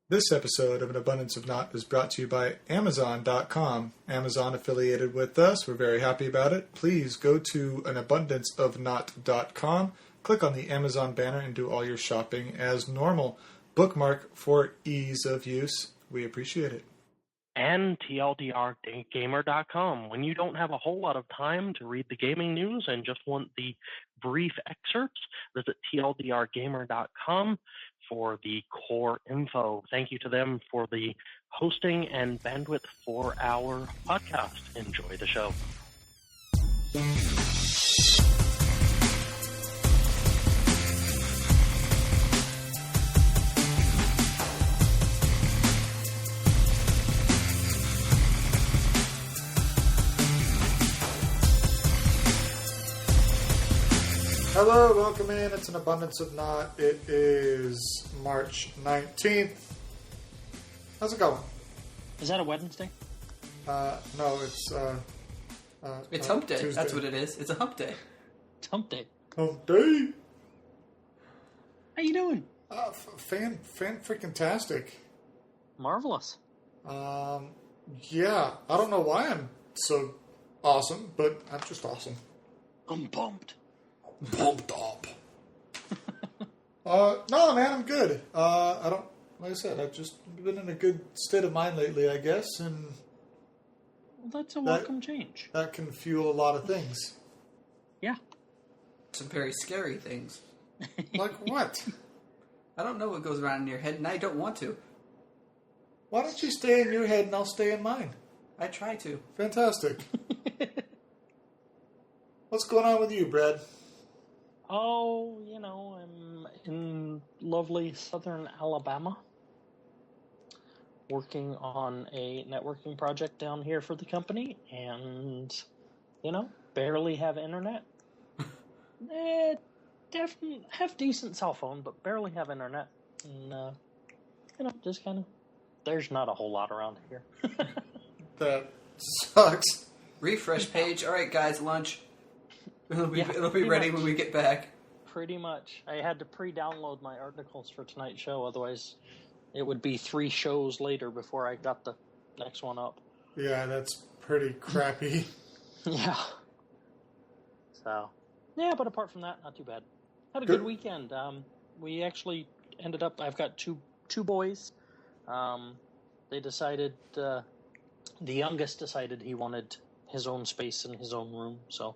This episode of An Abundance of Naught is brought to you by Amazon.com. Amazon affiliated with us. We're very happy about it. Please go to anabundanceofnaught.com, click on the Amazon banner, and do all your shopping as normal. Bookmark for ease of use. We appreciate it. And TLDRgamer.com. When you don't have a whole lot of time to read the gaming news and just want the brief excerpts, visit TLDRgamer.com for the core info. Thank you to them for the hosting and bandwidth for our podcast. Enjoy the show. Hello, welcome in. It's An Abundance of Naught. It is March 19th. How's it going? Is that a Wednesday? No, it's it's hump day. Tuesday. That's what it is. It's a hump day. It's hump day. Hump day. How you doing? Fan freaking tastic. Marvelous. Yeah, I don't know why I'm so awesome, but I'm just awesome. I'm pumped. Pumped up. No, man, I'm good. I don't, like I said, I've just been in a good state of mind lately, I guess, and Well, that's a welcome change. that can fuel a lot of things. Yeah. Some very scary things. Like what? I don't know what goes around in your head, and I don't want to. Why don't you stay in your head and I'll stay in mine? I try to. Fantastic. What's going on with you, Brad? Oh, you know, I'm in lovely southern Alabama working on a networking project down here for the company and, you know, barely have internet. Definitely have decent cell phone, but barely have internet. And, you know, just kind of, there's not a whole lot around here. That sucks. Refresh page. All right, guys, lunch. It'll be pretty ready much. when we get back. Pretty much. I had to pre-download my articles for tonight's show, otherwise it would be 3 shows later before I got the next one up. Yeah, that's pretty crappy. Yeah. So, yeah, but apart from that, not too bad. Had a good weekend. We actually ended up, I've got two boys. They decided, the youngest decided he wanted his own space in his own room, so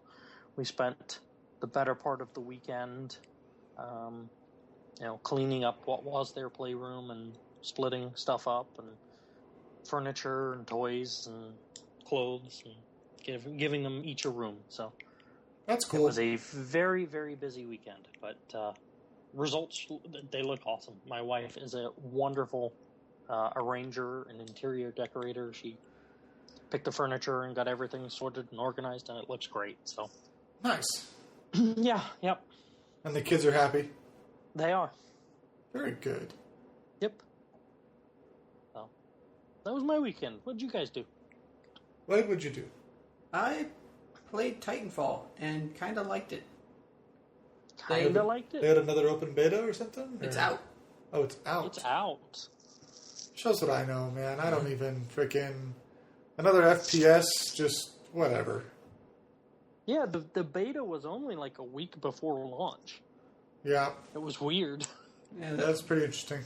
we spent the better part of the weekend, you know, cleaning up what was their playroom and splitting stuff up and furniture and toys and clothes and giving them each a room. So That's cool. it was a very, very busy weekend, but results, they look awesome. My wife is a wonderful arranger and interior decorator. She picked the furniture and got everything sorted and organized, and it looks great. So Nice. yeah, yep. And the kids are happy? They are. Very good. Yep. So, that was my weekend. What did you guys do? What would you do? I played Titanfall and kind of liked it. Kinda liked They it. had another open beta or something? It's Or- out. Oh, it's out. It's out. Shows what I know, man. I don't even freaking... Another FPS, just whatever. Yeah, the beta was only like a week before launch. Yeah, It was weird. Yeah, that's pretty interesting.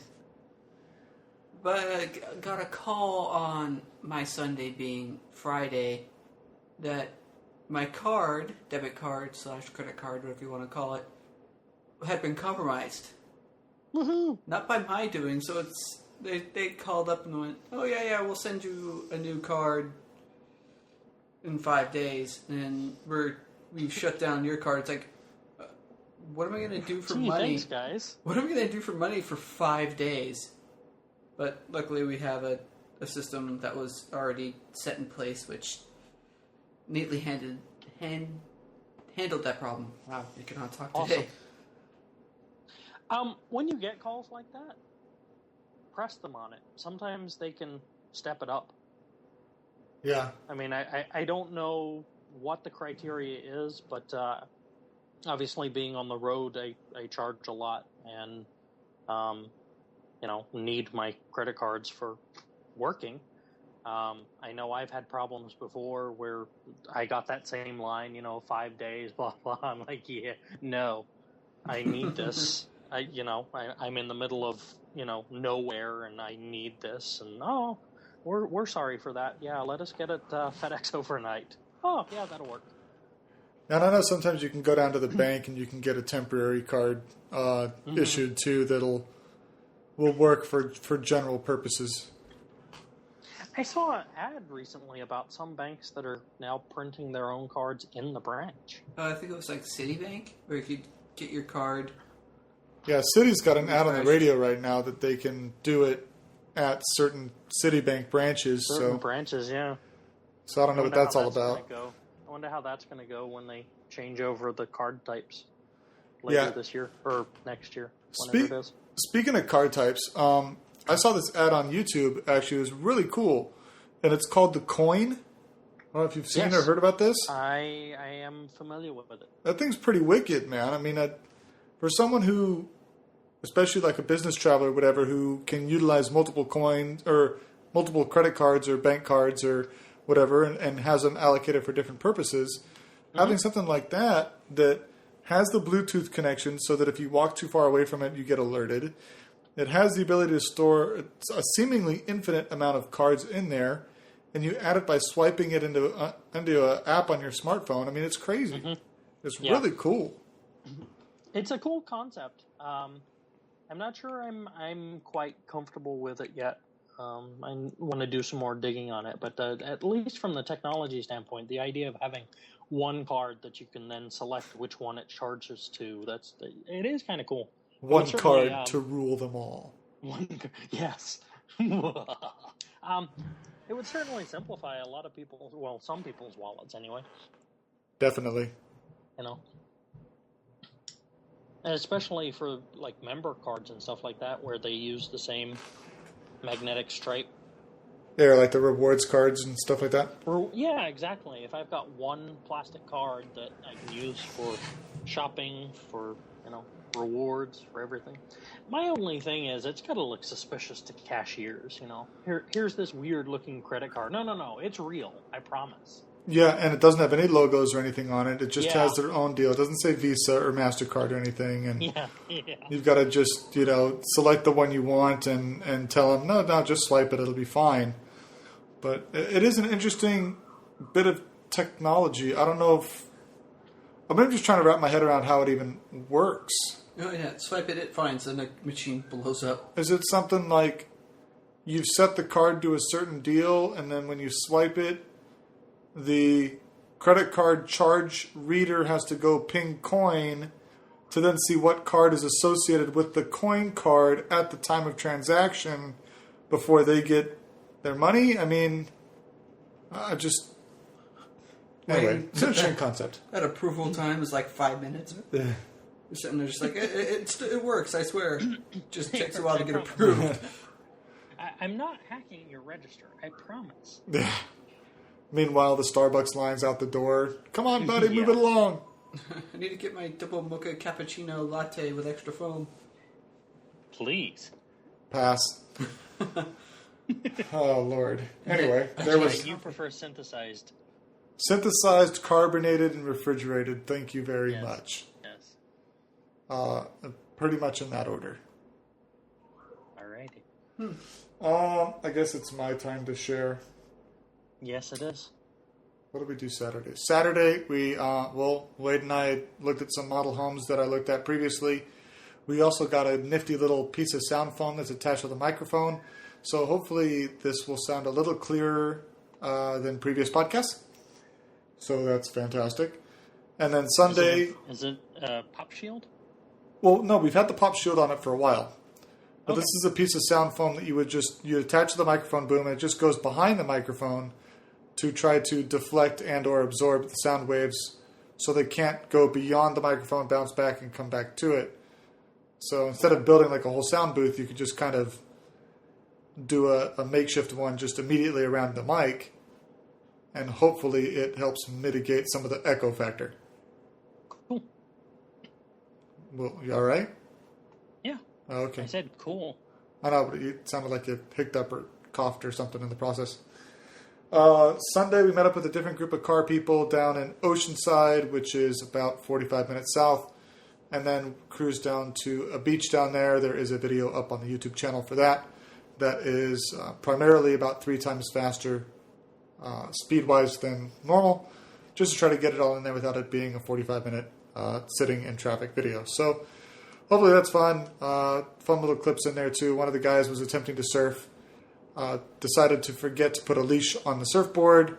But I got a call on my Sunday being Friday that my card, debit card / credit card, whatever you want to call it, had been compromised. Woohoo! Not by my doing, so it's they called up and went, oh yeah, we'll send you a new card in 5 days, and we've shut down your card. It's like, what am I going to do for Gee, money? thanks, guys. What am I going to do for money for 5 days? But luckily we have a system that was already set in place, which neatly handled that problem. Wow, you cannot talk today. Awesome. When you get calls like that, press them on it. Sometimes they can step it up. Yeah. I mean, I don't know what the criteria is, but obviously being on the road, I charge a lot, and need my credit cards for working. I know I've had problems before where I got that same line, 5 days, blah, blah. I'm like, yeah, no, I need this. I'm in the middle of, nowhere and I need this. And, we're sorry for that. Yeah, let us get it FedEx overnight. Oh, yeah, that'll work. And I know sometimes you can go down to the bank and you can get a temporary card issued too will work for general purposes. I saw an ad recently about some banks that are now printing their own cards in the branch. I think it was like Citibank, where you could get your card. Yeah, Citi's got an ad on the radio right now that they can do it at certain Citibank branches. Certain branches, yeah. So I don't know what that's all about. I wonder how that's going to go when they change over the card types later this year or next year, whenever it is. Speaking of card types, I saw this ad on YouTube. Actually, it was really cool, and it's called The Coin. I don't know if you've seen or heard about this. I am familiar with it. That thing's pretty wicked, man. I mean, for someone who, especially like a business traveler or whatever, who can utilize multiple coins or multiple credit cards or bank cards or whatever, and has them allocated for different purposes, having something like that has the Bluetooth connection so that if you walk too far away from it, you get alerted. It has the ability to store a seemingly infinite amount of cards in there, and you add it by swiping it into an app on your smartphone. I mean, it's crazy. It's really cool. It's a cool concept. I'm not sure I'm quite comfortable with it yet. I want to do some more digging on it, but at least from the technology standpoint, the idea of having one card that you can then select which one it charges to, it is kind of cool. One card to rule them all. Yes. It would certainly simplify a lot of some people's wallets anyway. Definitely. Especially for like member cards and stuff like that, where they use the same magnetic stripe. Yeah, like the rewards cards and stuff like that? Yeah, exactly. If I've got one plastic card that I can use for shopping, for, rewards, for everything. My only thing is it's got to look suspicious to cashiers, Here's this weird-looking credit card. No, it's real. I promise. Yeah, and it doesn't have any logos or anything on it. It just has their own deal. It doesn't say Visa or MasterCard or anything. And you've got to just, select the one you want and tell them, no, just swipe it. It'll be fine. But it is an interesting bit of technology. I don't know if... I'm just trying to wrap my head around how it even works. Oh, yeah. Swipe it finds, and the machine blows up. Is it something like you've set the card to a certain deal, and then when you swipe it, the credit card charge reader has to go ping coin to then see what card is associated with the coin card at the time of transaction before they get their money? I mean, anyway, it's an interesting concept. That approval time is like 5 minutes. You're sitting there just like, it works, I swear. Just takes a while to get approved. I'm not hacking your register, I promise. Meanwhile, the Starbucks line's out the door. Come on, buddy, move it along. I need to get my double mocha cappuccino latte with extra foam. Please. Pass. Oh, Lord. Anyway, You prefer synthesized. Synthesized, carbonated, and refrigerated. Thank you very much. Yes. Pretty much in that order. Alrighty. I guess it's my time to share. Yes, it is. What did we do Saturday? Saturday, Wade and I looked at some model homes that I looked at previously. We also got a nifty little piece of sound foam that's attached with a microphone. So hopefully this will sound a little clearer than previous podcasts. So that's fantastic. And then Sunday... Is it Pop Shield? Well, no, we've had the Pop Shield on it for a while. But this is a piece of sound foam that you attach to the microphone boom, and it just goes behind the microphone to try to deflect and or absorb the sound waves so they can't go beyond the microphone, bounce back, and come back to it. So instead of building like a whole sound booth, you could just kind of do a makeshift one just immediately around the mic, and hopefully it helps mitigate some of the echo factor. Cool. Well, you all right? Yeah. Okay. I said cool. I know, but it sounded like you hiccuped up or coughed or something in the process. Sunday, we met up with a different group of car people down in Oceanside, which is about 45 minutes south, and then cruised down to a beach down there. There is a video up on the YouTube channel for that. That is primarily about 3 times faster speed-wise than normal, just to try to get it all in there without it being a 45-minute sitting in traffic video. So hopefully that's fun. Fun little clips in there too. One of the guys was attempting to surf, decided to forget to put a leash on the surfboard,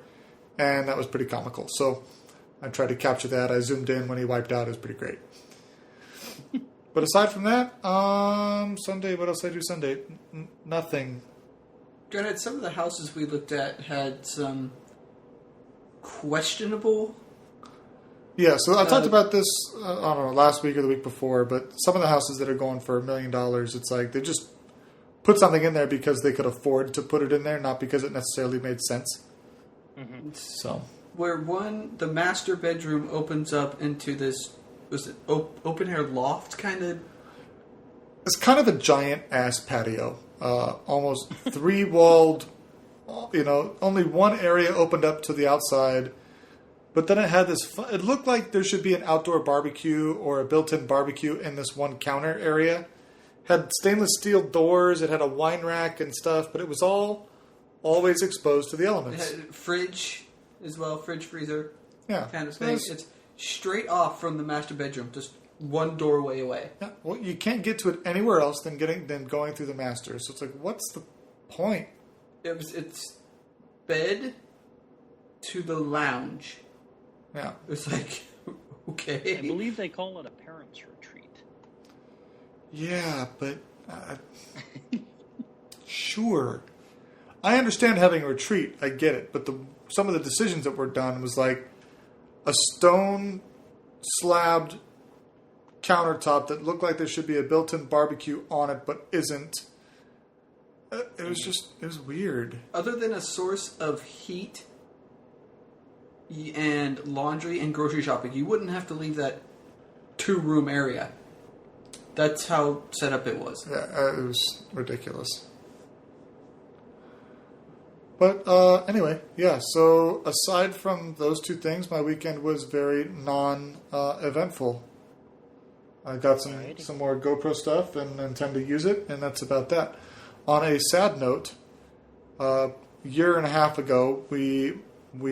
and that was pretty comical. So I tried to capture that. I zoomed in when he wiped out. It was pretty great. But aside from that, Sunday, what else did I do Sunday? Nothing. Granted, some of the houses we looked at had some questionable... Yeah, so I talked about this, I don't know, last week or the week before, but some of the houses that are going for $1 million, it's like they just put something in there because they could afford to put it in there, not because it necessarily made sense. Mm-hmm. So, where the master bedroom opens up into this, was it open air loft kind of? It's kind of a giant ass patio, almost 3-walled, only one area opened up to the outside, but then it had this, it looked like there should be an outdoor barbecue or a built-in barbecue in this one counter area. Had stainless steel doors, it had a wine rack and stuff, but it was all always exposed to the elements. It had a fridge as well, fridge, freezer kind of thing. It's straight off from the master bedroom, just one doorway away. Yeah, well, you can't get to it anywhere else than going through the master. So it's like, what's the point? It's bed to the lounge. Yeah. It's like, okay. I believe they call it a parent's retreat. Yeah, but sure. I understand having a retreat. I get it. But some of the decisions that were done was like a stone slabbed countertop that looked like there should be a built-in barbecue on it, but isn't. It was weird. Other than a source of heat and laundry and grocery shopping, you wouldn't have to leave that 2-room area. That's how set up it was. Yeah, it was ridiculous. But anyway, yeah, so aside from those 2 things, my weekend was very non-eventful. I got some more GoPro stuff and intend to use it, and that's about that. On a sad note, a year and a half ago, we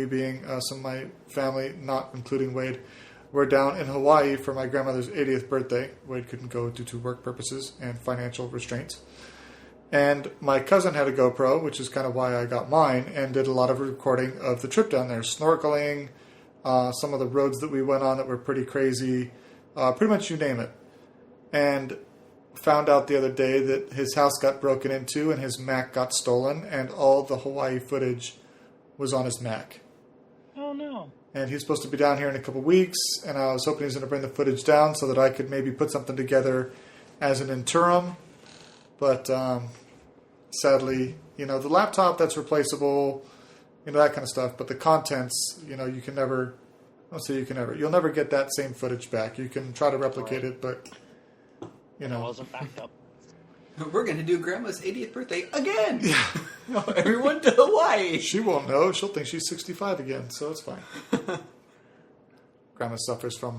being some of my family, not including Wade, were down in Hawaii for my grandmother's 80th birthday. Wade couldn't go due to work purposes and financial restraints. And my cousin had a GoPro, which is kind of why I got mine, and did a lot of recording of the trip down there. Snorkeling, some of the roads that we went on that were pretty crazy, pretty much you name it. And found out the other day that his house got broken into and his Mac got stolen, and all the Hawaii footage was on his Mac. Oh, no. And he's supposed to be down here in a couple weeks, and I was hoping he was going to bring the footage down so that I could maybe put something together as an interim. But sadly, the laptop, that's replaceable, that kind of stuff. But the contents, you can never, you'll never get that same footage back. You can try to replicate it, but, It wasn't backed up. We're going to do Grandma's 80th birthday again. Yeah. Everyone to Hawaii. She won't know. She'll think she's 65 again, so it's fine. Grandma suffers from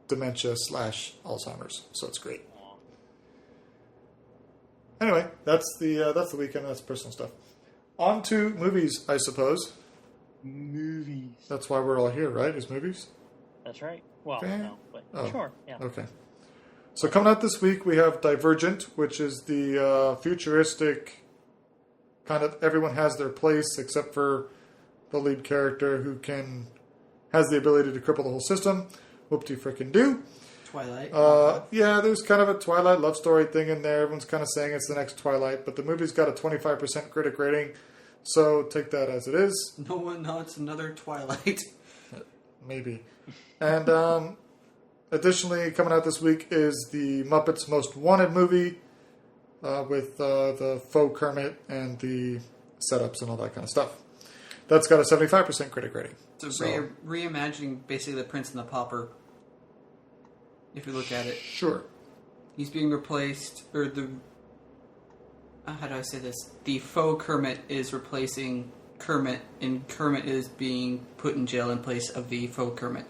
dementia/Alzheimer's, so it's great. Anyway, that's the weekend. That's personal stuff. On to movies, I suppose. Movies. That's why we're all here, right? Is movies? That's right. Well, Okay. no, but sure. Yeah. Okay. So coming out this week, we have Divergent, which is the futuristic kind of everyone has their place except for the lead character who has the ability to cripple the whole system. Whoop-de-frickin-do. Twilight. Yeah, there's kind of a Twilight love story thing in there. Everyone's kind of saying it's the next Twilight, but the movie's got a 25% critic rating, so take that as it is. No one knows another Twilight. Maybe. And additionally, coming out this week is the Muppets Most Wanted movie with the faux Kermit and the setups and all that kind of stuff. That's got a 75% critic rating. It's a reimagining basically the Prince and the Pauper. If you look at it. Sure. He's being replaced, or how do I say this? The faux Kermit is replacing Kermit, and Kermit is being put in jail in place of the faux Kermit.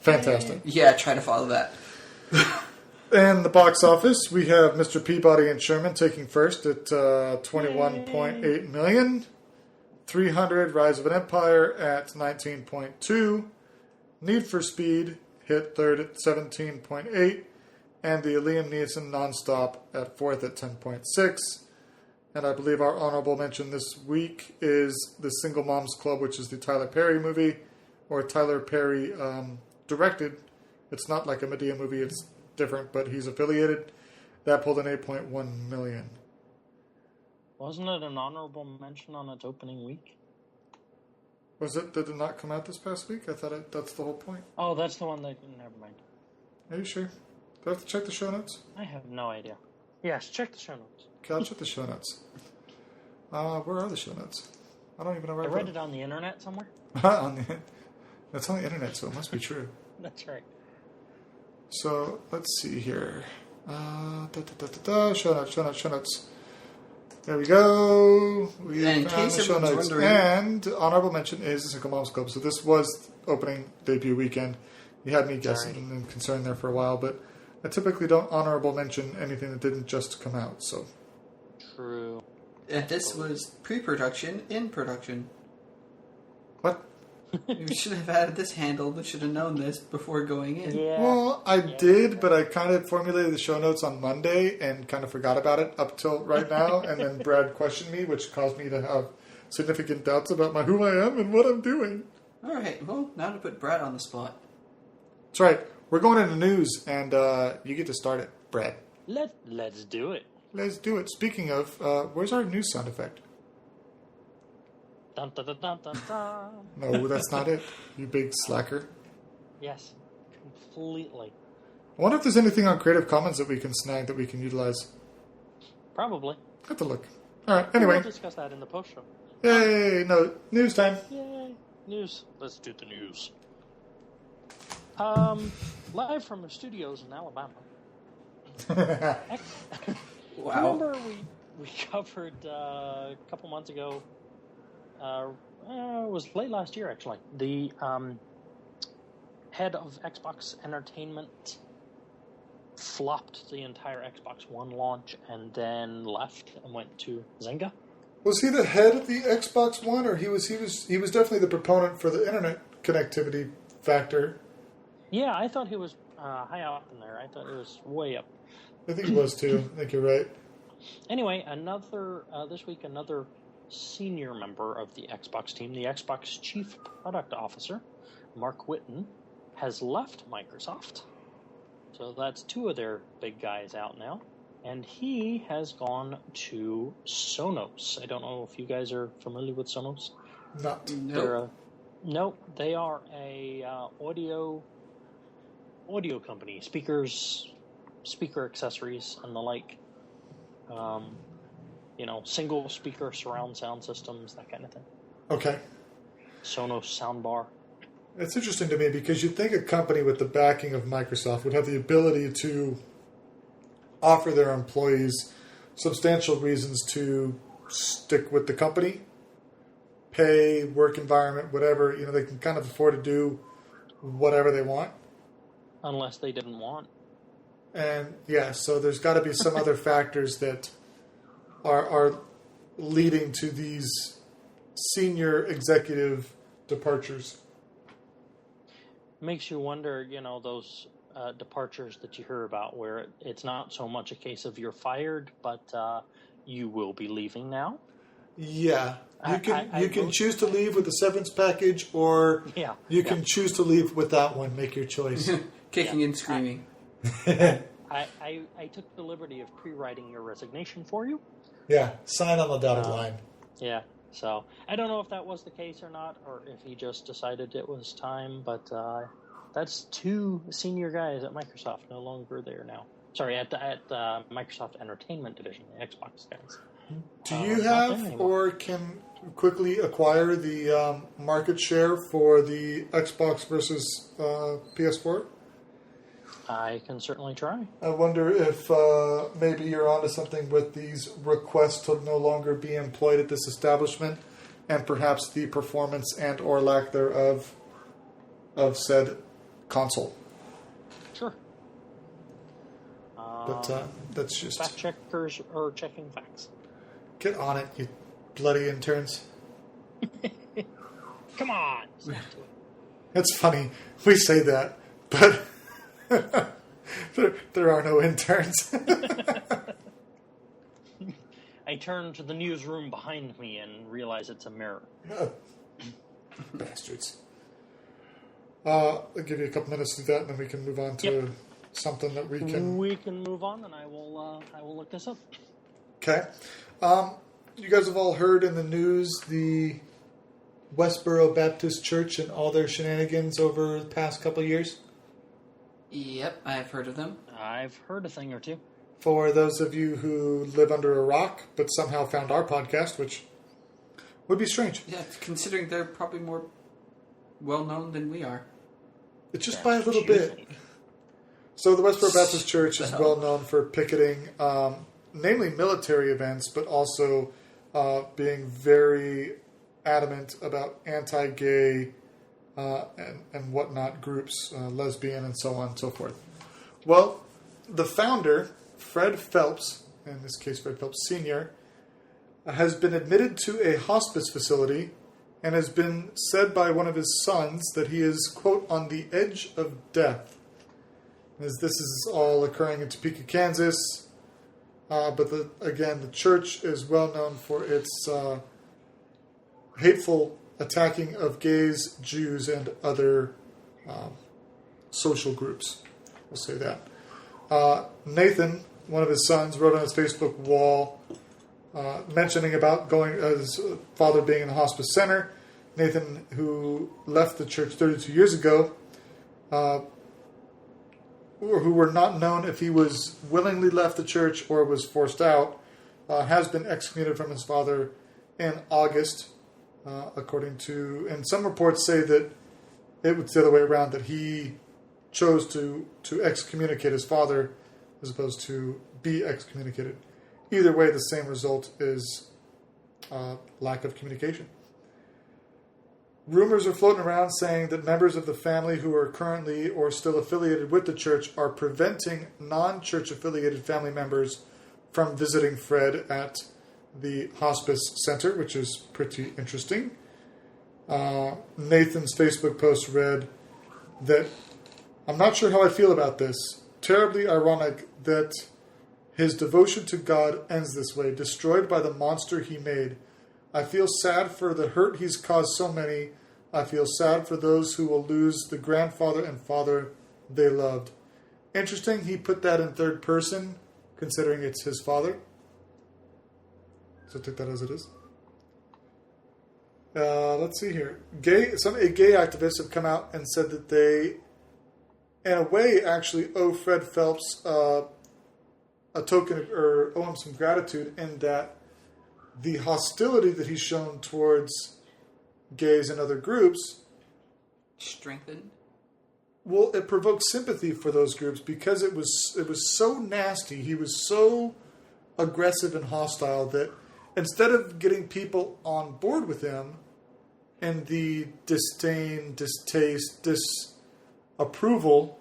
Fantastic. Yeah, try to follow that. And the box office, we have Mr. Peabody and Sherman taking first at $21.8 million. 300, Rise of an Empire at 19.2. Need for Speed hit third at 17.8. And the Liam Neeson Nonstop at fourth at 10.6. And I believe our honorable mention this week is The Single Moms Club, which is the Tyler Perry movie, or Tyler Perry directed. It's not like a Medea movie, it's different, but he's affiliated. That pulled in 8.1 million. Wasn't it an honorable mention on its opening week? Was it? Did it not come out this past week? I thought that's the whole point. Oh, that's the one that... Never mind. Are you sure? Do I have to check the show notes? I have no idea. Yes, check the show notes. Okay, I'll check the show notes. Where are the show notes? I don't even know where I read it on the internet somewhere. That's on the internet, so it must be true. That's right. So, let's see here. Show notes. There we go. We in found case the show everyone's notes. wondering... And honorable mention is the Single Moms Club. So this was opening debut weekend. You had me guessing and concerned there for a while, but I typically don't honorable mention anything that didn't just come out, so. True. And this was pre-production, in production. What? You should have added this handle. We should have known this before going in. Yeah. Well, I did, but I kind of formulated the show notes on Monday and kind of forgot about it up till right now. And then Brad questioned me, which caused me to have significant doubts about who I am and what I'm doing. All right. Well, now to put Brad on the spot. That's right. We're going into news, and you get to start it, Brad. Let's do it. Let's do it. Speaking of, where's our news sound effect? Dun, dun, dun, dun, dun, dun. No, that's not it. You big slacker. Yes, completely. I wonder if there's anything on Creative Commons that we can snag that we can utilize. Probably. Have to look. All right. Anyway. We'll discuss that in the post show. Yay! No, news time. Yay! News. Let's do the news. Live from the studios in Alabama. Wow. Remember we covered a couple months ago, it was late last year actually, the head of Xbox Entertainment flopped the entire Xbox One launch and then left and went to Zynga. Was he the head of the Xbox One, or he was definitely the proponent for the internet connectivity factor? Yeah, I thought he was high up in there. I thought it was way up. I think he was too. I think you're right. Anyway, this week, another senior member of the Xbox team, the Xbox Chief Product Officer, Mark Whitten, has left Microsoft. So that's two of their big guys out now. And he has gone to Sonos. I don't know if you guys are familiar with Sonos. Not. Nope. They are a audio company. Speakers, speaker accessories, and the like. Single speaker surround sound systems, that kind of thing. Okay. Sonos soundbar. It's interesting to me because you'd think a company with the backing of Microsoft would have the ability to offer their employees substantial reasons to stick with the company, pay, work environment, whatever. They can kind of afford to do whatever they want. Unless they didn't want. And yeah, so there's got to be some other factors that are leading to these senior executive departures. Makes you wonder, those departures that you hear about where it's not so much a case of you're fired, but you will be leaving now. Yeah. You can choose to leave with the severance package, or you can choose to leave without one. Make your choice. Kicking and screaming. I took the liberty of pre-writing your resignation for you. Yeah, sign on the dotted line. Yeah, so I don't know if that was the case or not, or if he just decided it was time, but that's two senior guys at Microsoft no longer there now. Sorry, at Microsoft Entertainment Division, the Xbox guys. Do you have or can quickly acquire the market share for the Xbox versus PS4? I can certainly try. I wonder if maybe you're onto something with these requests to no longer be employed at this establishment, and perhaps the performance and or lack thereof of said console. Sure. But that's just... Fact checkers are checking facts. Get on it, you bloody interns. Come on! Snap to it. It's funny, we say that, but there are no interns. I turn to the newsroom behind me and realize it's a mirror. Bastards. I'll give you a couple minutes to do that, and then we can move on to something that we can... We can move on, and I will look this up. Okay. You guys have all heard in the news the Westboro Baptist Church and all their shenanigans over the past couple of years? Yep, I've heard of them. I've heard a thing or two. For those of you who live under a rock, but somehow found our podcast, which would be strange. Yeah, considering they're probably more well-known than we are. It's just by a little bit. So the Westboro Baptist Church is well known for picketing, namely military events, but also being very adamant about anti-gay and whatnot groups, lesbian and so on and so forth. Well, the founder, Fred Phelps, in this case Fred Phelps Sr., has been admitted to a hospice facility and has been said by one of his sons that he is, quote, on the edge of death. As this is all occurring in Topeka, Kansas. But the church is well known for its hateful attacking of gays, Jews, and other social groups. We'll say that. Nathan, one of his sons, wrote on his Facebook wall mentioning about his father being in the hospice center. Nathan, who left the church 32 years ago, who were not known if he was willingly left the church or was forced out, has been excommunicated from his father in August, according to... And some reports say that it was the other way around, that he chose to excommunicate his father as opposed to be excommunicated. Either way, the same result is lack of communication. Rumors are floating around saying that members of the family who are currently or still affiliated with the church are preventing non-church affiliated family members from visiting Fred at the hospice center, which is pretty interesting. Nathan's Facebook post read that, "I'm not sure how I feel about this. Terribly ironic that his devotion to God ends this way, destroyed by the monster he made. I feel sad for the hurt he's caused so many. I feel sad for those who will lose the grandfather and father they loved." Interesting, he put that in third person, considering it's his father. So take that as it is. Let's see here. Some gay activists have come out and said that they, in a way, actually owe Fred Phelps a token or owe him some gratitude in that the hostility that he's shown towards gays and other groups strengthened. Well, it provoked sympathy for those groups because it was so nasty. He was so aggressive and hostile that instead of getting people on board with him and the disdain, distaste, disapproval,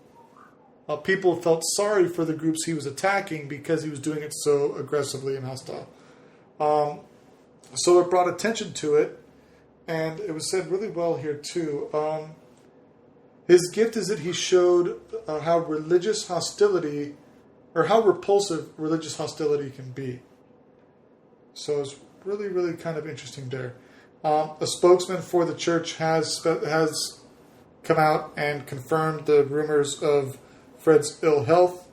people felt sorry for the groups he was attacking because he was doing it so aggressively and hostile. So it brought attention to it, and it was said really well here too. His gift is that he showed how religious hostility, or how repulsive religious hostility can be. So it's really, really kind of interesting there. A spokesman for the church has come out and confirmed the rumors of Fred's ill health.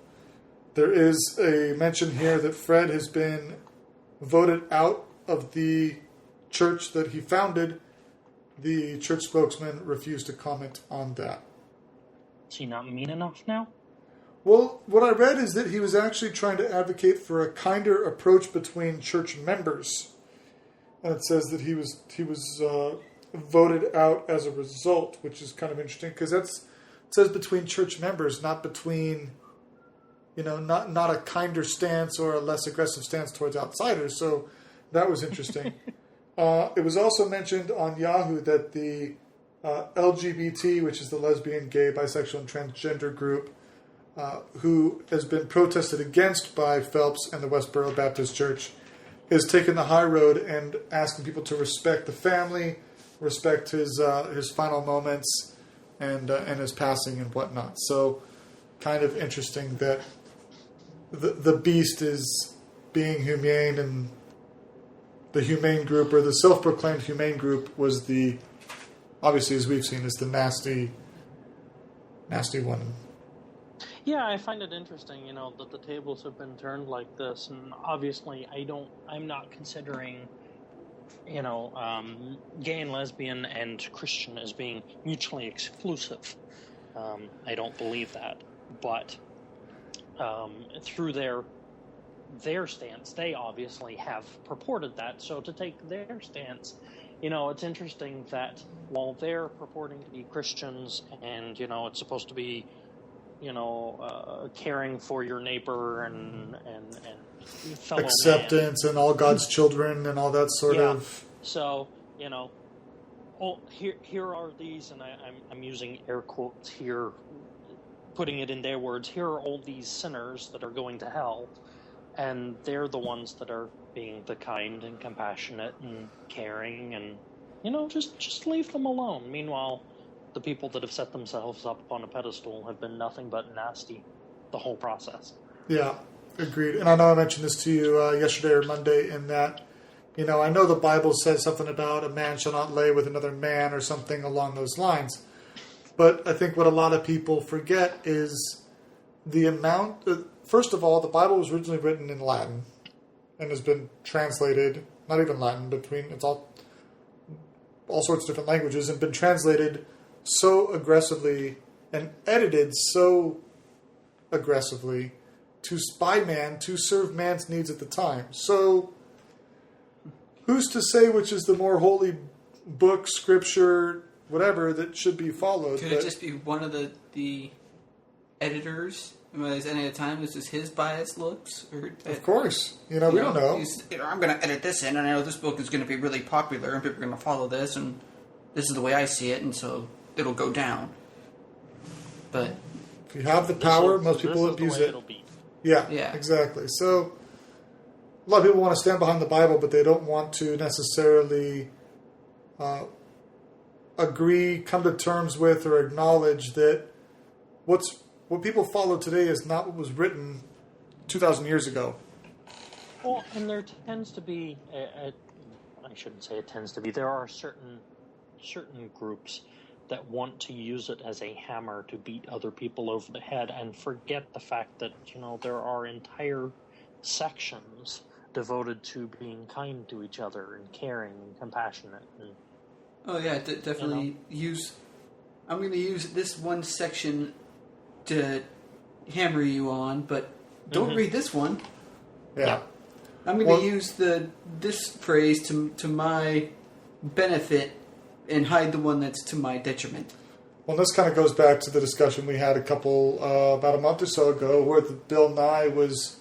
There is a mention here that Fred has been voted out of the church that he founded. The church spokesman refused to comment on that. Is he not mean enough now? Well, what I read is that he was actually trying to advocate for a kinder approach between church members. And it says that he was voted out as a result, which is kind of interesting because says between church members, not between, not a kinder stance or a less aggressive stance towards outsiders. So that was interesting. It was also mentioned on Yahoo that the LGBT, which is the lesbian, gay, bisexual, and transgender group, who has been protested against by Phelps and the Westboro Baptist Church, is taking the high road and asking people to respect the family, respect his final moments, and his passing and whatnot. So, kind of interesting that the beast is being humane, and the humane group, or the self-proclaimed humane group, was the, obviously as we've seen, is the nasty one. Yeah, I find it interesting, that the tables have been turned like this, and obviously I'm not considering, gay and lesbian and Christian as being mutually exclusive. I don't believe that, but through their stance, they obviously have purported that. So to take their stance, it's interesting that while they're purporting to be Christians and, it's supposed to be, caring for your neighbor and fellow acceptance man. And all God's children and all that sort of. So, here are these, and I'm using air quotes here, putting it in their words. Here are all these sinners that are going to hell, and they're the ones that are being the kind and compassionate and caring, and just leave them alone. Meanwhile, the people that have set themselves up on a pedestal have been nothing but nasty the whole process. Yeah, agreed. And I know I mentioned this to you yesterday or Monday, in that, I know the Bible says something about a man shall not lay with another man or something along those lines. But I think what a lot of people forget is the amount. First of all, the Bible was originally written in Latin and has been translated, not even Latin, it's all sorts of different languages, and been translated so aggressively and edited so aggressively to serve man's needs at the time. So who's to say which is the more holy book, scripture, whatever, that should be followed? Could it just be one of the editors? Is any of the time, is just his biased looks? Of course. We don't know. I'm going to edit this in, and I know this book is going to be really popular, and people are going to follow this, and this is the way I see it, and so it'll go down. But if you have the power, most people abuse it. Yeah, exactly. So a lot of people want to stand behind the Bible, but they don't want to necessarily agree, come to terms with, or acknowledge that what people follow today is not what was written 2,000 years ago. Well, and there tends to be, I shouldn't say it tends to be, there are certain groups that want to use it as a hammer to beat other people over the head and forget the fact that, there are entire sections devoted to being kind to each other and caring and compassionate. And, definitely I'm going to use this one section to hammer you on, but don't read this one. Yeah. I'm going to use this phrase to my benefit and hide the one that's to my detriment. Well, this kind of goes back to the discussion we had about a month or so ago, where Bill Nye was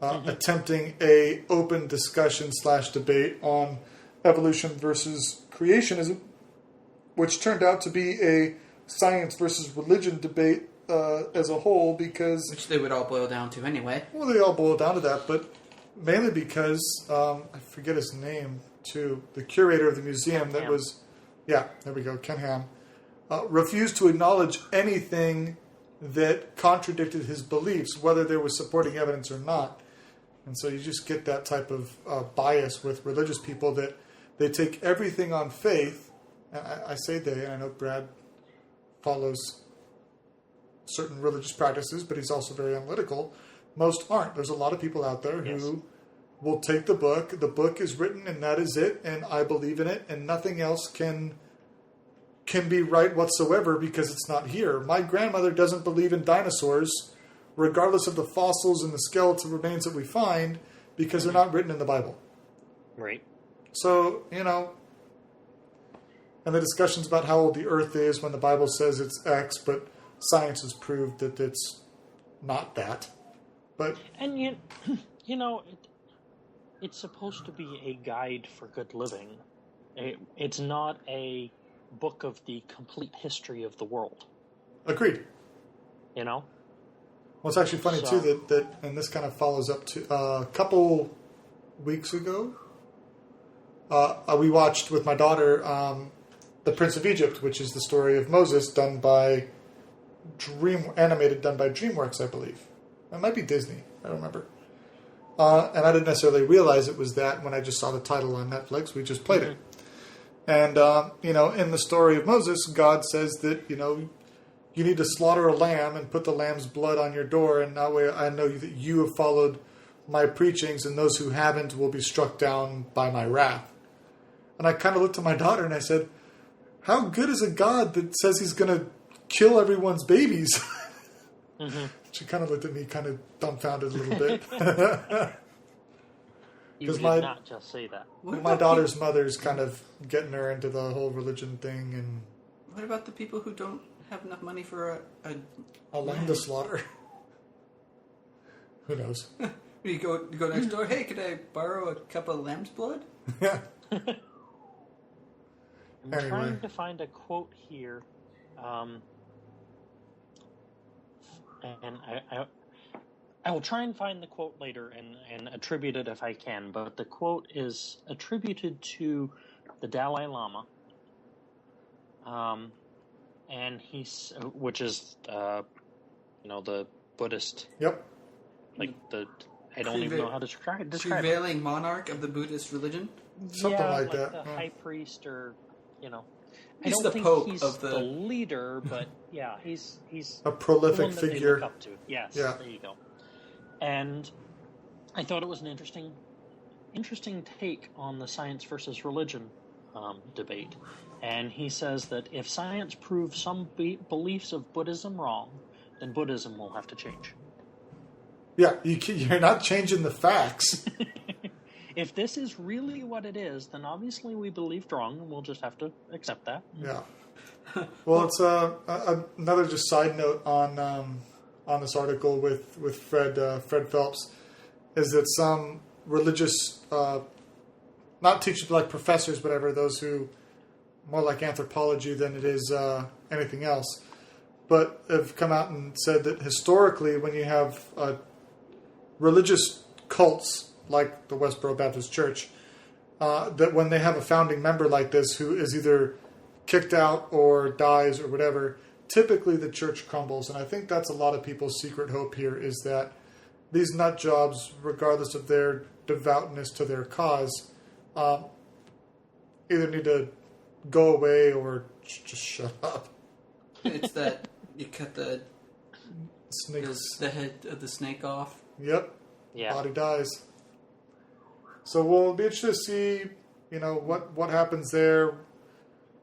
attempting a open discussion / debate on evolution versus creationism, which turned out to be a science versus religion debate as a whole, because... Which they would all boil down to anyway. Well, they all boil down to that, but mainly because, I forget his name, too, the curator of the museum that was... Yeah, there we go, Ken Ham. Refused to acknowledge anything that contradicted his beliefs, whether there was supporting evidence or not. And so you just get that type of bias with religious people, that they take everything on faith. And I say they, and I know Brad follows certain religious practices, but he's also very analytical. Most aren't. There's a lot of people out there who will take the book. The book is written, and that is it, and I believe in it, and nothing else can be right whatsoever because it's not here. My grandmother doesn't believe in dinosaurs, regardless of the fossils and the skeletal remains that we find, because they're not written in the Bible. Right. So, and the discussions about how old the earth is when the Bible says it's X, but science has proved that it's not that. But And it's supposed to be a guide for good living. It's not a book of the complete history of the world. agreed. Well, it's actually funny too that and this kind of follows up to a couple weeks ago. We watched with my daughter The Prince of Egypt, which is the story of Moses done by DreamWorks, I believe. It might be Disney. I don't remember. And I didn't necessarily realize it was that when I just saw the title on Netflix. We just played it. And, in the story of Moses, God says that, you need to slaughter a lamb and put the lamb's blood on your door, and that way I know that you have followed my preachings, and those who haven't will be struck down by my wrath. And I kind of looked at my daughter and I said, how good is a God that says he's going to kill everyone's babies? Mm-hmm. She kind of looked at me kind of dumbfounded a little bit. You did not just say that. My daughter's mother's kind of getting her into the whole religion thing. And what about the people who don't have enough money for a lamb to slaughter? Who knows? You go next door. Hey, could I borrow a cup of lamb's blood? Yeah. I'm trying to find a quote here, and I will try and find the quote later and attribute it if I can. But the quote is attributed to the Dalai Lama, and which is the Buddhist. Yep. Like I don't even know how to describe it. Prevailing monarch of the Buddhist religion? Something like that. The high priest or, He's I don't the think Pope he's of the leader, but yeah, he's a prolific the one that figure. They look up to. Yes, yeah. There you go. And I thought it was an interesting take on the science versus religion debate. And he says that if science proves some beliefs of Buddhism wrong, then Buddhism will have to change. Yeah, you're not changing the facts. If this is really what it is, then obviously we believed wrong, and we'll just have to accept that. Yeah. Well, it's another just side note on this article with Fred Phelps is that some religious, not teachers, but like professors, whatever, those who more like anthropology than it is anything else, but have come out and said that historically, when you have religious cults like the Westboro Baptist Church, that when they have a founding member like this who is either kicked out or dies or whatever, typically the church crumbles. And I think that's a lot of people's secret hope here, is that these nut jobs, regardless of their devoutness to their cause, either need to go away or just shut up. It's that you cut the head of the snake off. Yep. Yeah. Body dies. So we'll be interested to see, what happens there.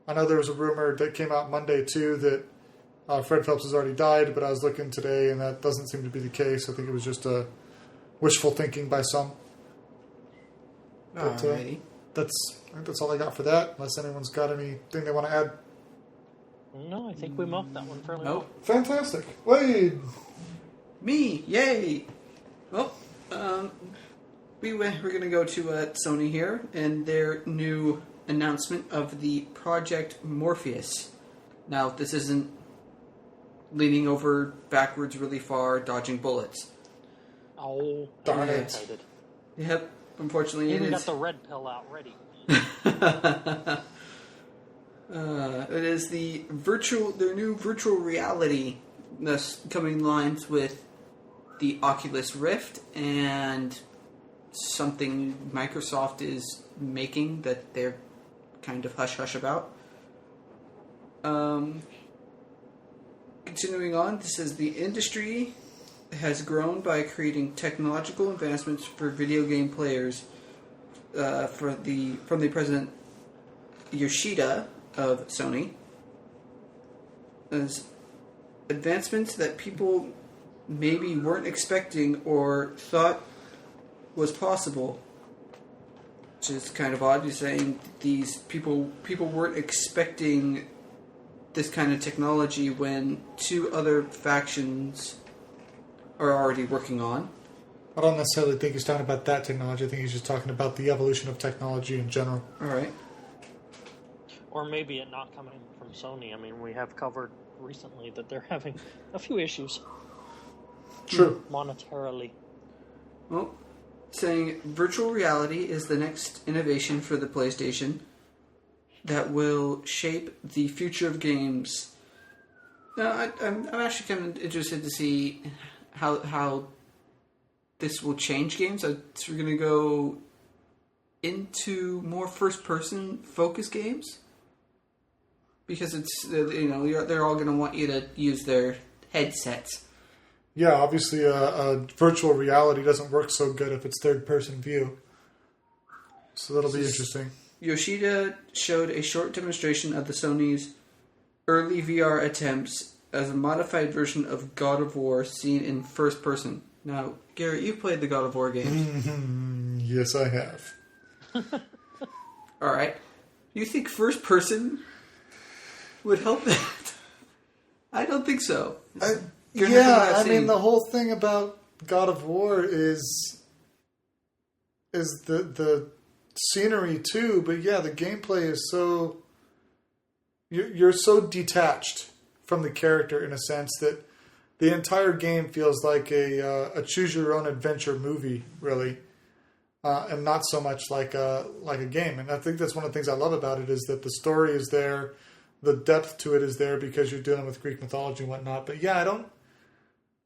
I know there was a rumor that came out Monday too that Fred Phelps has already died, but I was looking today and that doesn't seem to be the case. I think it was just a wishful thinking by some. But, I think that's all I got for that, unless anyone's got anything they want to add. No, I think we milked that one fairly well. Fantastic. Wade! Me! Yay! Well, we're going to go to Sony here and their new announcement of the Project Morpheus. Now, this isn't leaning over backwards really far, dodging bullets. Oh, darn I'm it. excited. Yep, unfortunately Even it got is. the red pill out ready. It is their new virtual reality, thus coming in lines with the Oculus Rift and something Microsoft is making that they're kind of hush-hush about. Continuing on, this says the industry has grown by creating technological advancements for video game players from the president Yoshida of Sony. As advancements that people maybe weren't expecting or thought was possible. Which is kind of odd. You're saying these people weren't expecting this kind of technology when two other factions are already working on. I don't necessarily think he's talking about that technology. I think he's just talking about the evolution of technology in general. All right. Or maybe it not coming from Sony. I mean, we have covered recently that they're having a few issues. True. Monetarily. Well, saying virtual reality is the next innovation for the PlayStation that will shape the future of games. Now, I'm actually kind of interested to see how this will change games. So we're going to go into more first-person focus games because it's they're all going to want you to use their headsets. Yeah, obviously, a virtual reality doesn't work so good if it's third-person view. So that'll be interesting. Yoshida showed a short demonstration of the Sony's early VR attempts as a modified version of God of War seen in first person. Now, Garrett, you've played the God of War games. Yes, I have. All right. You think first person would help that? I don't think so. I mean, the whole thing about God of War is the scenery too, but yeah, the gameplay is so... You're so detached from the character in a sense that the entire game feels like a choose-your-own-adventure movie, really, and not so much like a game. And I think that's one of the things I love about it is that the story is there, the depth to it is there because you're dealing with Greek mythology and whatnot. But yeah,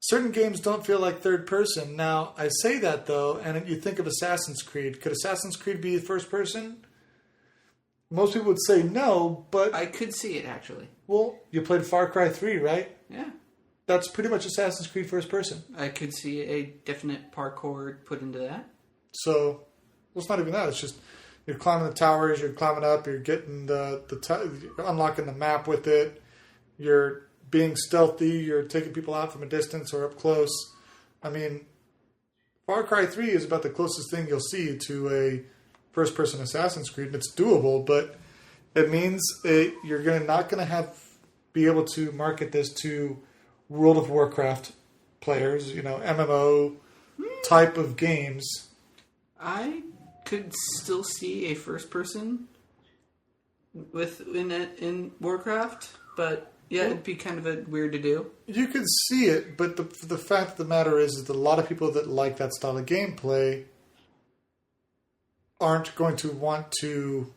certain games don't feel like third person. Now, I say that, though, and you think of Assassin's Creed. Could Assassin's Creed be first person? Most people would say no, but... I could see it, actually. Well, you played Far Cry 3, right? Yeah. That's pretty much Assassin's Creed first person. I could see a definite parkour put into that. So, well, it's not even that. It's just you're climbing the towers, you're climbing up, you're getting you're unlocking the map with it. You're being stealthy, you're taking people out from a distance or up close. I mean, Far Cry 3 is about the closest thing you'll see to a first-person Assassin's Creed, and it's doable, but it means you're not going to be able to market this to World of Warcraft players, MMO type of games. I could still see a first-person in Warcraft, but yeah, it'd be kind of weird to do. You could see it, but the fact of the matter is that a lot of people that like that style of gameplay aren't going to want to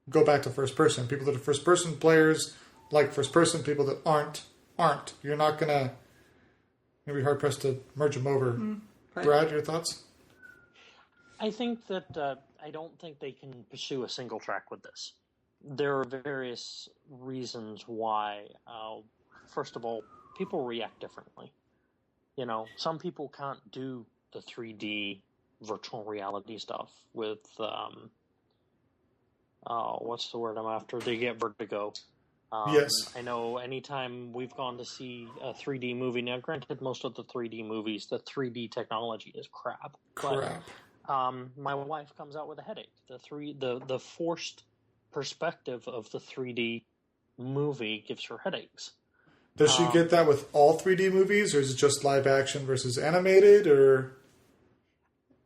go back to first person. People that are first person players like first person. People that aren't. You're not gonna be hard pressed to merge them over. Right. Brad, your thoughts? I think that I don't think they can pursue a single track with this. There are various reasons why. First of all, people react differently. Some people can't do the 3D virtual reality stuff with what's the word I'm after? They get vertigo. Yes. I know anytime we've gone to see a 3D movie, now granted most of the 3D movies, the 3D technology is crap. But, my wife comes out with a headache. The forced perspective of the 3D movie gives her headaches. Does she get that with all 3D movies, or is it just live action versus animated, or...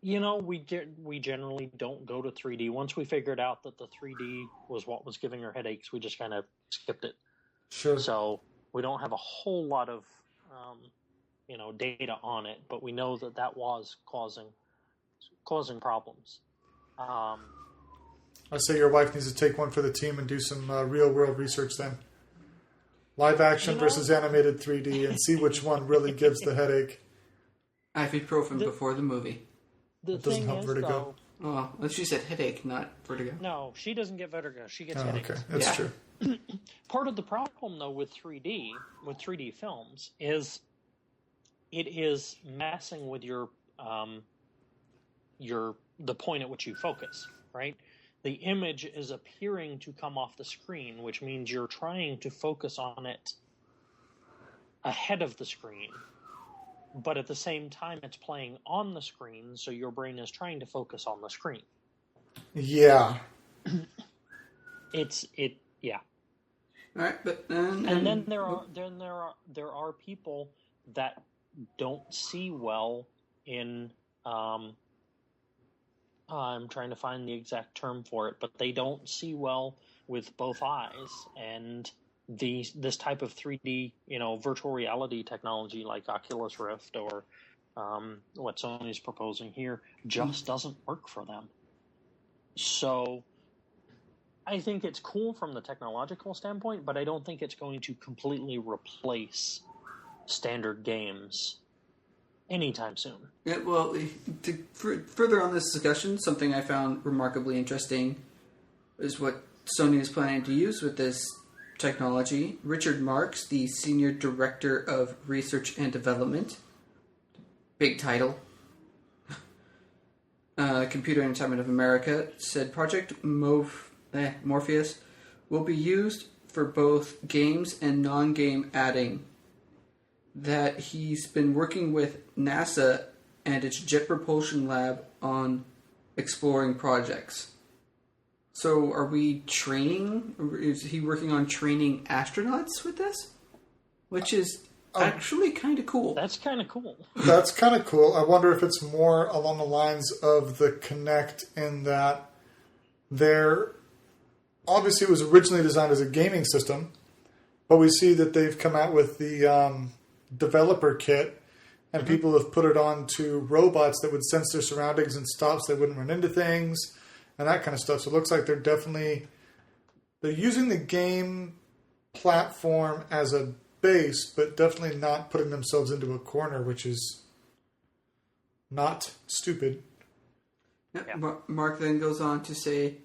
We generally don't go to 3D. Once we figured out that the 3D was what was giving her headaches, we just kind of skipped it. Sure. So we don't have a whole lot of, data on it, but we know that was causing problems. I say your wife needs to take one for the team and do some real-world research then. Live action versus animated 3D and see which one really gives the headache. Ibuprofen before the movie. The it doesn't thing help is, vertigo. Well, she said headache, not vertigo. No, she doesn't get vertigo. She gets headaches. Okay, that's true. Part of the problem, though, with 3D films, is it is messing with the point at which you focus, right? The image is appearing to come off the screen, which means you're trying to focus on it ahead of the screen. But at the same time, it's playing on the screen, so your brain is trying to focus on the screen. Yeah. Yeah. All right, but and then there are people that don't see well in I'm trying to find the exact term for it, but they don't see well with both eyes, and this type of 3D, virtual reality technology like Oculus Rift or what Sony's proposing here just doesn't work for them. So I think it's cool from the technological standpoint, but I don't think it's going to completely replace standard games anytime soon. Yeah, well, further on this discussion, something I found remarkably interesting is what Sony is planning to use with this technology. Richard Marks, the Senior Director of Research and Development, big title, Computer Entertainment of America, said Project Morpheus will be used for both games and non-game adding. That he's been working with NASA and its Jet Propulsion Lab on exploring projects. So are we training? Is he working on training astronauts with this? Which is actually kind of cool. That's kind of cool. That's kind of cool. I wonder if it's more along the lines of the Kinect in that obviously it was originally designed as a gaming system, but we see that they've come out with the developer kit, and people have put it onto robots that would sense their surroundings and stop so they wouldn't run into things and that kind of stuff. So it looks like they're using the game platform as a base, but definitely not putting themselves into a corner, which is not stupid. Yeah. Mark then goes on to say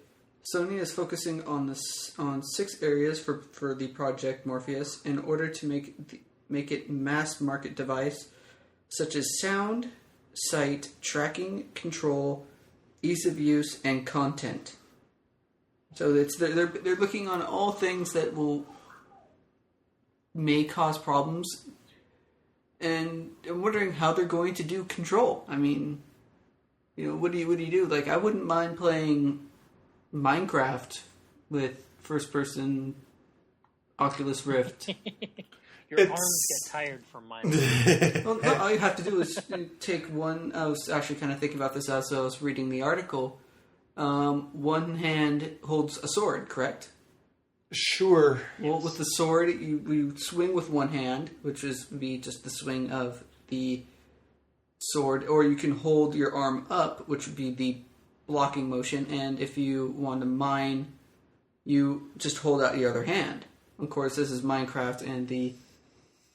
Sony is focusing on 6 areas for the Project Morpheus in order to make it mass market device, such as sound, sight, tracking, control, ease of use, and content. So they're looking on all things that may cause problems, and I'm wondering how they're going to do control. I mean, what do you do? Like, I wouldn't mind playing Minecraft with first person Oculus Rift. Your arms get tired from Minecraft. Well, no, all you have to do is take one. I was actually kind of thinking about this as I was reading the article. One hand holds a sword, correct? Sure. Well, with the sword, you swing with one hand, which would be just the swing of the sword, or you can hold your arm up, which would be the blocking motion, and if you want to mine, you just hold out your other hand. Of course, this is Minecraft, and the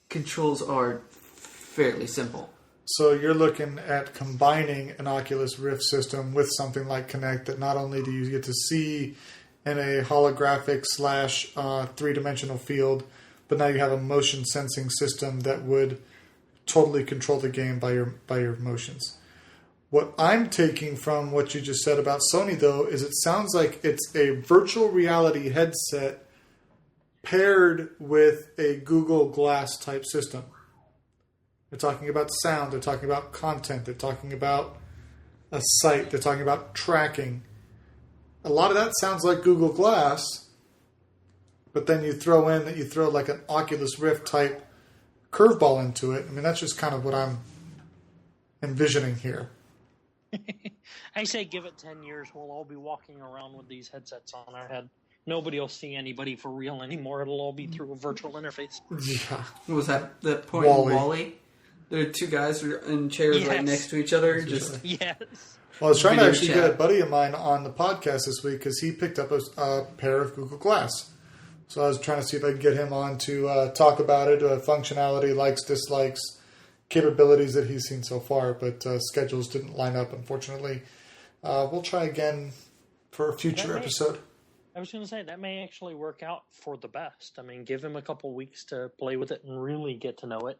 controls are fairly simple. So you're looking at combining an Oculus Rift system with something like Kinect that not only do you get to see in a holographic / three-dimensional field, but now you have a motion sensing system that would totally control the game by your motions. What I'm taking from what you just said about Sony, though, is it sounds like it's a virtual reality headset paired with a Google Glass type system. They're talking about sound, they're talking about content, they're talking about a site, they're talking about tracking. A lot of that sounds like Google Glass, but then you throw like an Oculus Rift type curveball into it. I mean, that's just kind of what I'm envisioning here. I say give it 10 years, we'll all be walking around with these headsets on our head. Nobody will see anybody for real anymore. It'll all be through a virtual interface. Yeah. What was that point Wall-E. in Wall-E? There are 2 guys in chairs right next to each other. Yes. Well, I was trying to actually chat. get a buddy of mine on the podcast this week because he picked up a pair of Google Glass. So I was trying to see if I could get him on to talk about it, functionality, likes, dislikes, capabilities that he's seen so far, but schedules didn't line up, unfortunately. We'll try again for a future episode. I was going to say, that may actually work out for the best. I mean, give him a couple weeks to play with it and really get to know it.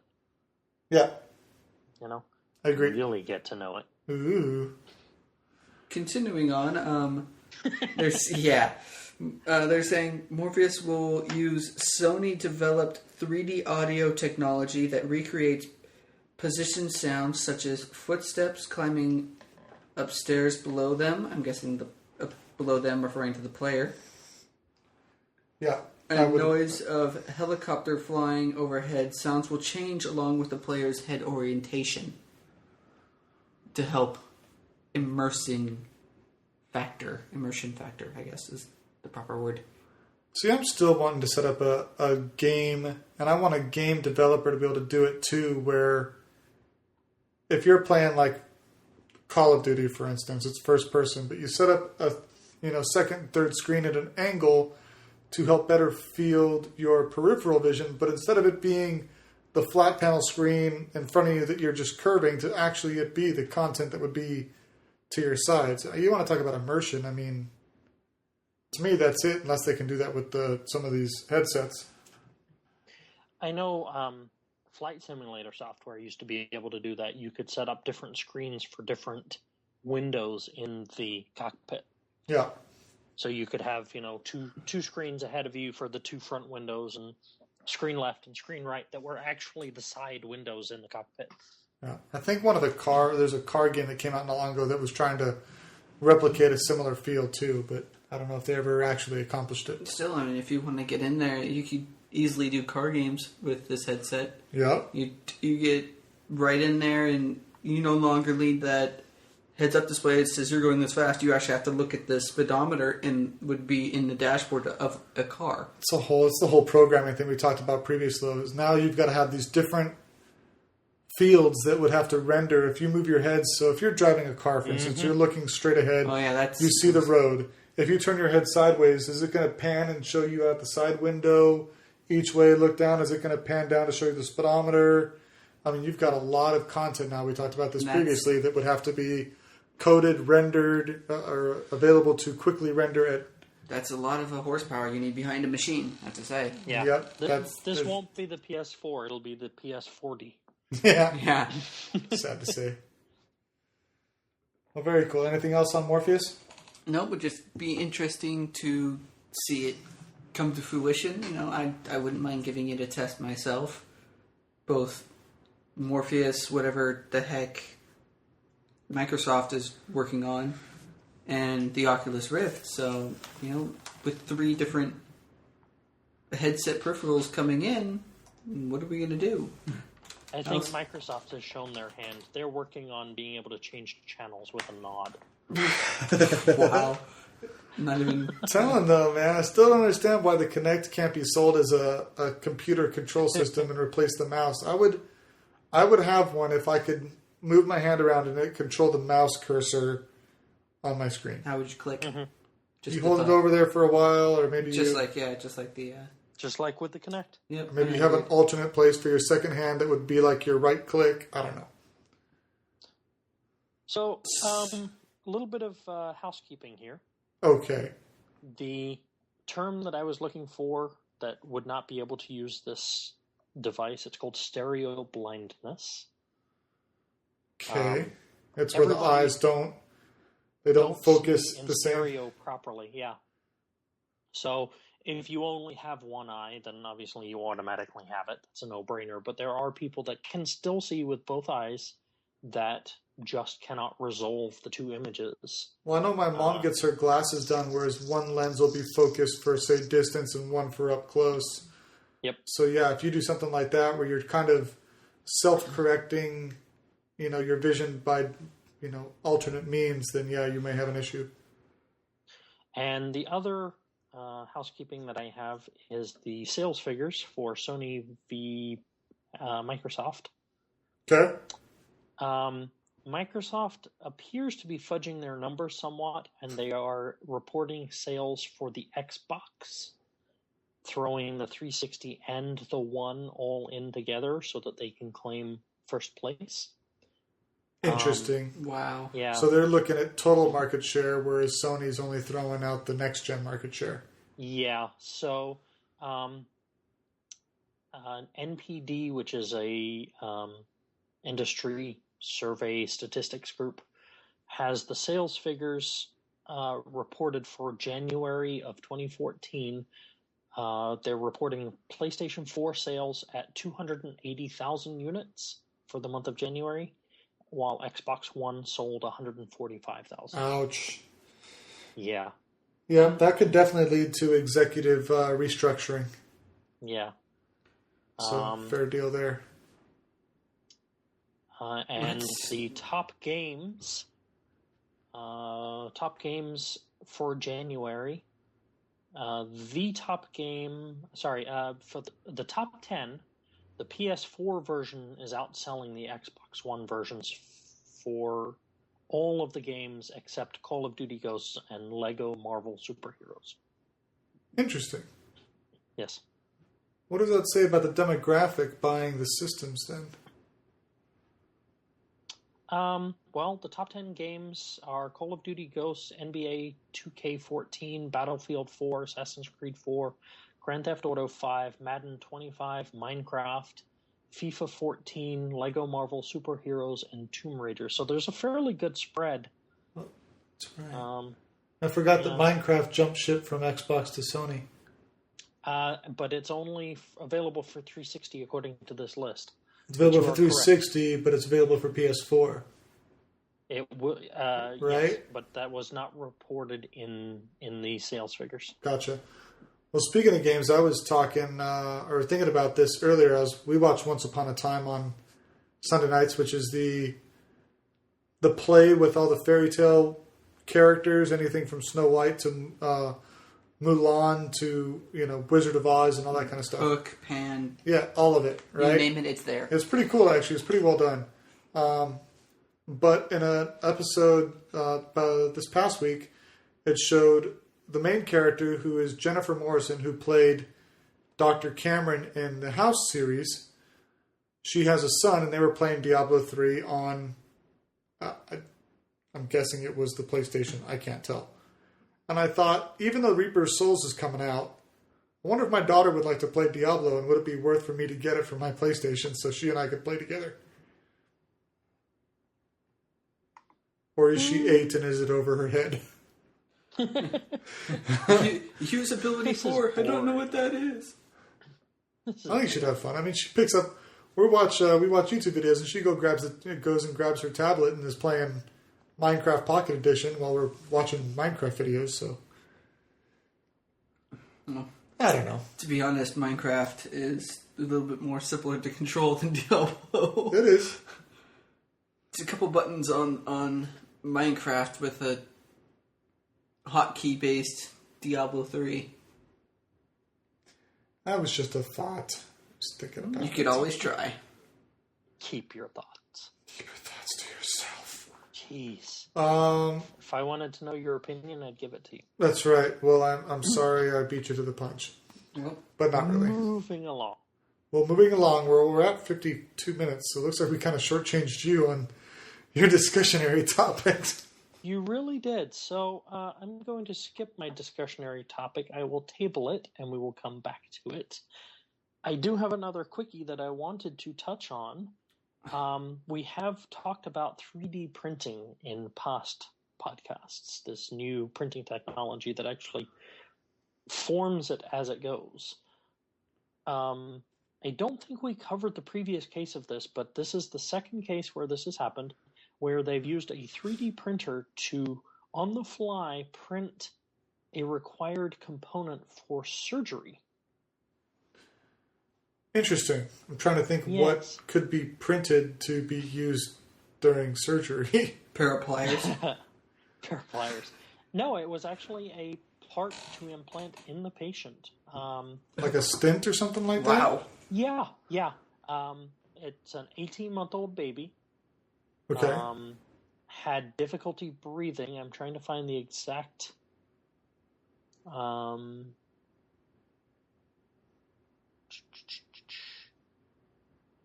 Yeah. I agree. Really get to know it. Ooh. Continuing on, they're saying Morpheus will use Sony-developed 3D audio technology that recreates position sounds such as footsteps climbing upstairs below them. I'm guessing below them referring to the player. Yeah. And noise of helicopter flying overhead. Sounds will change along with the player's head orientation to help immersion factor, I guess is the proper word. See, I'm still wanting to set up a game, and I want a game developer to be able to do it too, where if you're playing like Call of Duty, for instance, it's first person, but you set up a second and third screen at an angle to help better field your peripheral vision, but instead of it being the flat panel screen in front of you that you're just curving, to actually it be the content that would be to your sides. You want to talk about immersion, I mean, to me that's it, unless they can do that with some of these headsets. I know Flight Simulator software used to be able to do that. You could set up different screens for different windows in the cockpit. Yeah. So you could have, two screens ahead of you for the two front windows, and screen left and screen right that were actually the side windows in the cockpit. Yeah. I think there's a car game that came out not long ago that was trying to replicate a similar feel too, but I don't know if they ever actually accomplished it. Still, I mean, if you want to get in there, you could easily do car games with this headset. Yeah. You get right in there, and you no longer need that heads-up display that says you're going this fast. You actually have to look at the speedometer and would be in the dashboard of a car. It's the whole programming thing we talked about previously. Is now you've got to have these different fields that would have to render if you move your head. So if you're driving a car, for instance, you're looking straight ahead. Oh yeah, you see the road. If you turn your head sideways, is it going to pan and show you out the side window each way? Look down. Is it going to pan down to show you the speedometer? I mean, you've got a lot of content now. We talked about this previously that would have to be coded, rendered, or available to quickly render at. That's a lot of horsepower you need behind a machine, I have to say. Yeah. Yep, this won't be the PS4. It'll be the PS40. Yeah. Sad to say. Well, very cool. Anything else on Morpheus? No, it would just be interesting to see it come to fruition. I wouldn't mind giving it a test myself. Both Morpheus, whatever the heck Microsoft is working on, and the Oculus Rift. So, with 3 different headset peripherals coming in, what are we going to do? I think Microsoft has shown their hand. They're working on being able to change channels with a nod. Wow. Not even telling though, man. I still don't understand why the Kinect can't be sold as a computer control system and replace the mouse. I would have one if I could move my hand around and it control the mouse cursor on my screen. How would you click? Mm-hmm. You hold it over there for a while, or maybe just like with the Kinect. Yep. Maybe you have an alternate place for your second hand that would be like your right click. I don't know. So, a little bit of housekeeping here. Okay. The term that I was looking for that would not be able to use this device, it's called stereo blindness. Okay. It's where the eyes don't focus in the same. Stereo properly, yeah. So if you only have one eye, then obviously you automatically have it. It's a no-brainer. But there are people that can still see with both eyes that just cannot resolve the two images. Well, I know my mom gets her glasses done, whereas one lens will be focused for, say, distance and one for up close. Yep. So, yeah, if you do something like that where you're kind of self-correcting, your vision by, alternate means, then, yeah, you may have an issue. And the other housekeeping that I have is the sales figures for Sony v. Microsoft. Okay. Microsoft appears to be fudging their numbers somewhat, and they are reporting sales for the Xbox, throwing the 360 and the One all in together so that they can claim first place. Interesting. Wow. Yeah. So they're looking at total market share, whereas Sony's only throwing out the next-gen market share. Yeah. So NPD, which is a industry survey statistics group, has the sales figures reported for January of 2014. They're reporting PlayStation 4 sales at 280,000 units for the month of January, while Xbox One sold 145,000. Ouch. Yeah. Yeah, that could definitely lead to executive restructuring. Yeah. So, fair deal there. And the top games for January. The top game, for the top 10, the PS4 version is outselling the Xbox One versions for all of the games except Call of Duty Ghosts and Lego Marvel Superheroes. Interesting. Yes. What does that say about the demographic buying the systems then? Well, the top 10 games are Call of Duty Ghosts, NBA 2K14, Battlefield 4, Assassin's Creed 4, Grand Theft Auto 5, Madden 25, Minecraft, FIFA 14, Lego Marvel Superheroes, and Tomb Raider. So there's a fairly good spread. Oh, that's right. I forgot that Minecraft jumped ship from Xbox to Sony. But it's only available for 360 according to this list. It's available for 360, correct. But it's available for PS4. It would, right? Yes, but that was not reported in the sales figures. Gotcha. Well, speaking of games, I was talking or thinking about this earlier. We watched Once Upon a Time on Sunday nights, which is the play with all the fairy tale characters, anything from Snow White to Mulan to Wizard of Oz and all that kind of stuff. Hook, Pan. Yeah, all of it. Right? You name it, it's there. It's pretty cool, actually. It's pretty well done. But in an episode this past week, it showed the main character, who is Jennifer Morrison, who played Dr. Cameron in the House series. She has a son, and they were playing Diablo 3 on, I'm guessing it was the PlayStation. I can't tell. And I thought, even though Reaper of Souls is coming out, I wonder if my daughter would like to play Diablo, and would it be worth for me to get it for my PlayStation so she and I could play together? Or is she 8 and is it over her head? Usability 4. I don't know what that is. I think she'd have fun. I mean, she picks up. We watch YouTube videos, and she goes and grabs her tablet and is playing Minecraft Pocket Edition while we're watching Minecraft videos. So I don't know. To be honest, Minecraft is a little bit more simpler to control than Diablo. It is. It's a couple buttons on Minecraft with a hotkey-based Diablo 3. That was just a thought. Just thinking about it. You could always try. Keep your thoughts. Keep your thoughts to yourself. Jeez. If I wanted to know your opinion, I'd give it to you. That's right. Well, I'm sorry I beat you to the punch. Yep. But not really. Moving along. Well, moving along, we're at 52 minutes, so it looks like we kind of shortchanged you on your discussionary topics. You really did. So I'm going to skip my discussionary topic. I will table it, and we will come back to it. I do have another quickie that I wanted to touch on. We have talked about 3D printing in past podcasts, this new printing technology that actually forms it as it goes. I don't think we covered the previous case of this, but this is the second case where this has happened, where they've used a 3D printer to, on the fly, print a required component for surgery. Interesting. I'm trying to think what could be printed to be used during surgery. Pair of pliers. Pair of pliers. No, it was actually a part to implant in the patient. Like a stent or something like that? Wow. Yeah. It's an 18-month-old baby. Okay. Had difficulty breathing. I'm trying to find the exact...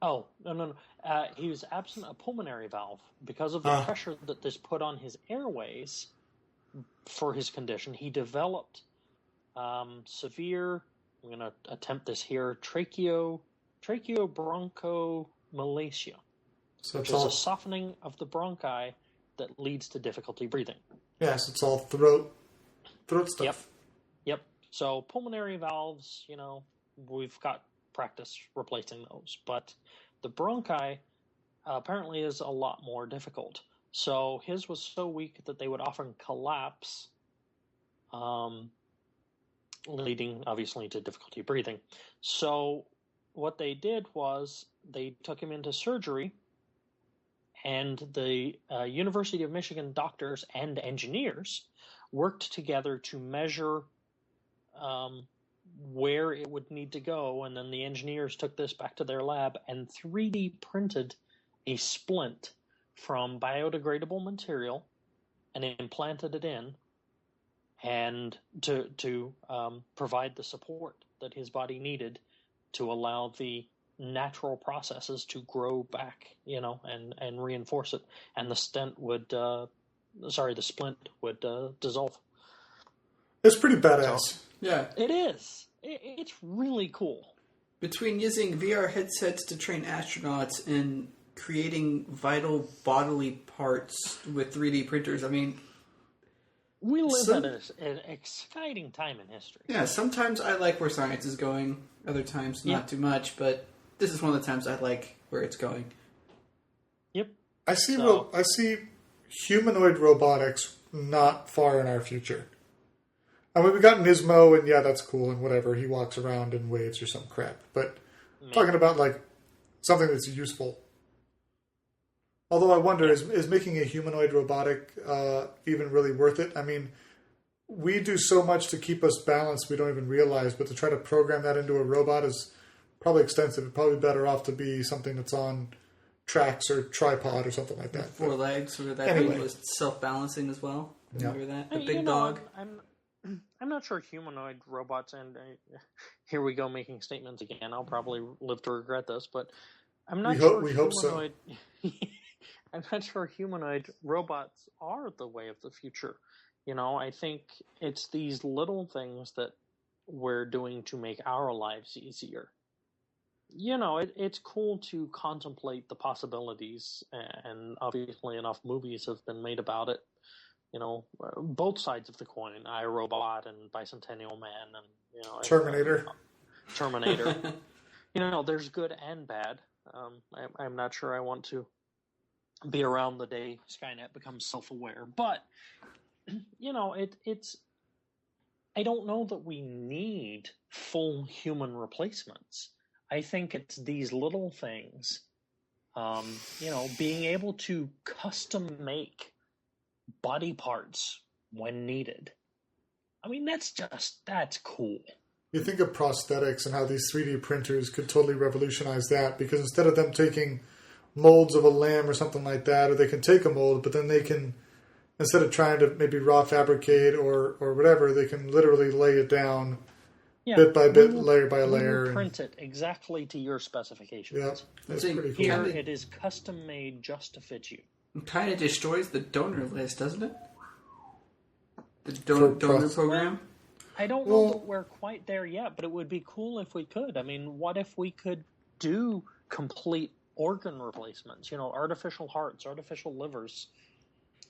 Oh, no. He was absent a pulmonary valve. Because of the pressure that this put on his airways for his condition, he developed severe, I'm going to attempt this here, tracheobronchomalacia, which is a softening of the bronchi that leads to difficulty breathing. Yes, it's all throat stuff. Yep. So pulmonary valves, we've got practice replacing those. But the bronchi apparently is a lot more difficult. So his was so weak that they would often collapse leading obviously to difficulty breathing. So what they did was they took him into surgery, and the University of Michigan doctors and engineers worked together to measure where it would need to go, and then the engineers took this back to their lab and 3D printed a splint from biodegradable material and implanted it in, and to provide the support that his body needed to allow the natural processes to grow back, and reinforce it. And the splint would dissolve. It's pretty badass. So, Yeah. it is. It's really cool. Between using VR headsets to train astronauts and creating vital bodily parts with 3D printers, I mean... We live at an exciting time in history. Yeah, sometimes I like where science is going, other times not too much, but this is one of the times I like where it's going. Yep. I see humanoid robotics not far in our future. I mean, we got Nismo, and yeah, that's cool, and whatever. He walks around and waves or some crap. But talking about, like, something that's useful. Although I wonder, is making a humanoid robotic even really worth it? I mean, we do so much to keep us balanced we don't even realize, but to try to program that into a robot is probably extensive. It's probably better off to be something that's on tracks or tripod or something like that. 4 legs, or that thing was self-balancing as well. Remember that? The big dog? I'm not sure humanoid robots, and here we go making statements again. I'll probably live to regret this, but I'm not sure. We hope so. I'm not sure humanoid robots are the way of the future. I think it's these little things that we're doing to make our lives easier. It's cool to contemplate the possibilities, and obviously enough movies have been made about it. Both sides of the coin, iRobot and Bicentennial Man, and Terminator. There's good and bad. I'm not sure I want to be around the day Skynet becomes self-aware, but it's. I don't know that we need full human replacements. I think it's these little things, being able to custom make body parts when needed. I mean, that's cool. You think of prosthetics and how these 3D printers could totally revolutionize that, because instead of them taking molds of a limb or something like that, or they can take a mold, but then they can, instead of trying to maybe raw fabricate or whatever, they can literally lay it down bit by bit, layer by layer. And print it exactly to your specifications. Yeah, that's pretty cool. Here it is custom made just to fit you. It kind of destroys the donor list, doesn't it? The donor program? Well, I don't know that we're quite there yet, but it would be cool if we could. I mean, what if we could do complete organ replacements? Artificial hearts, artificial livers.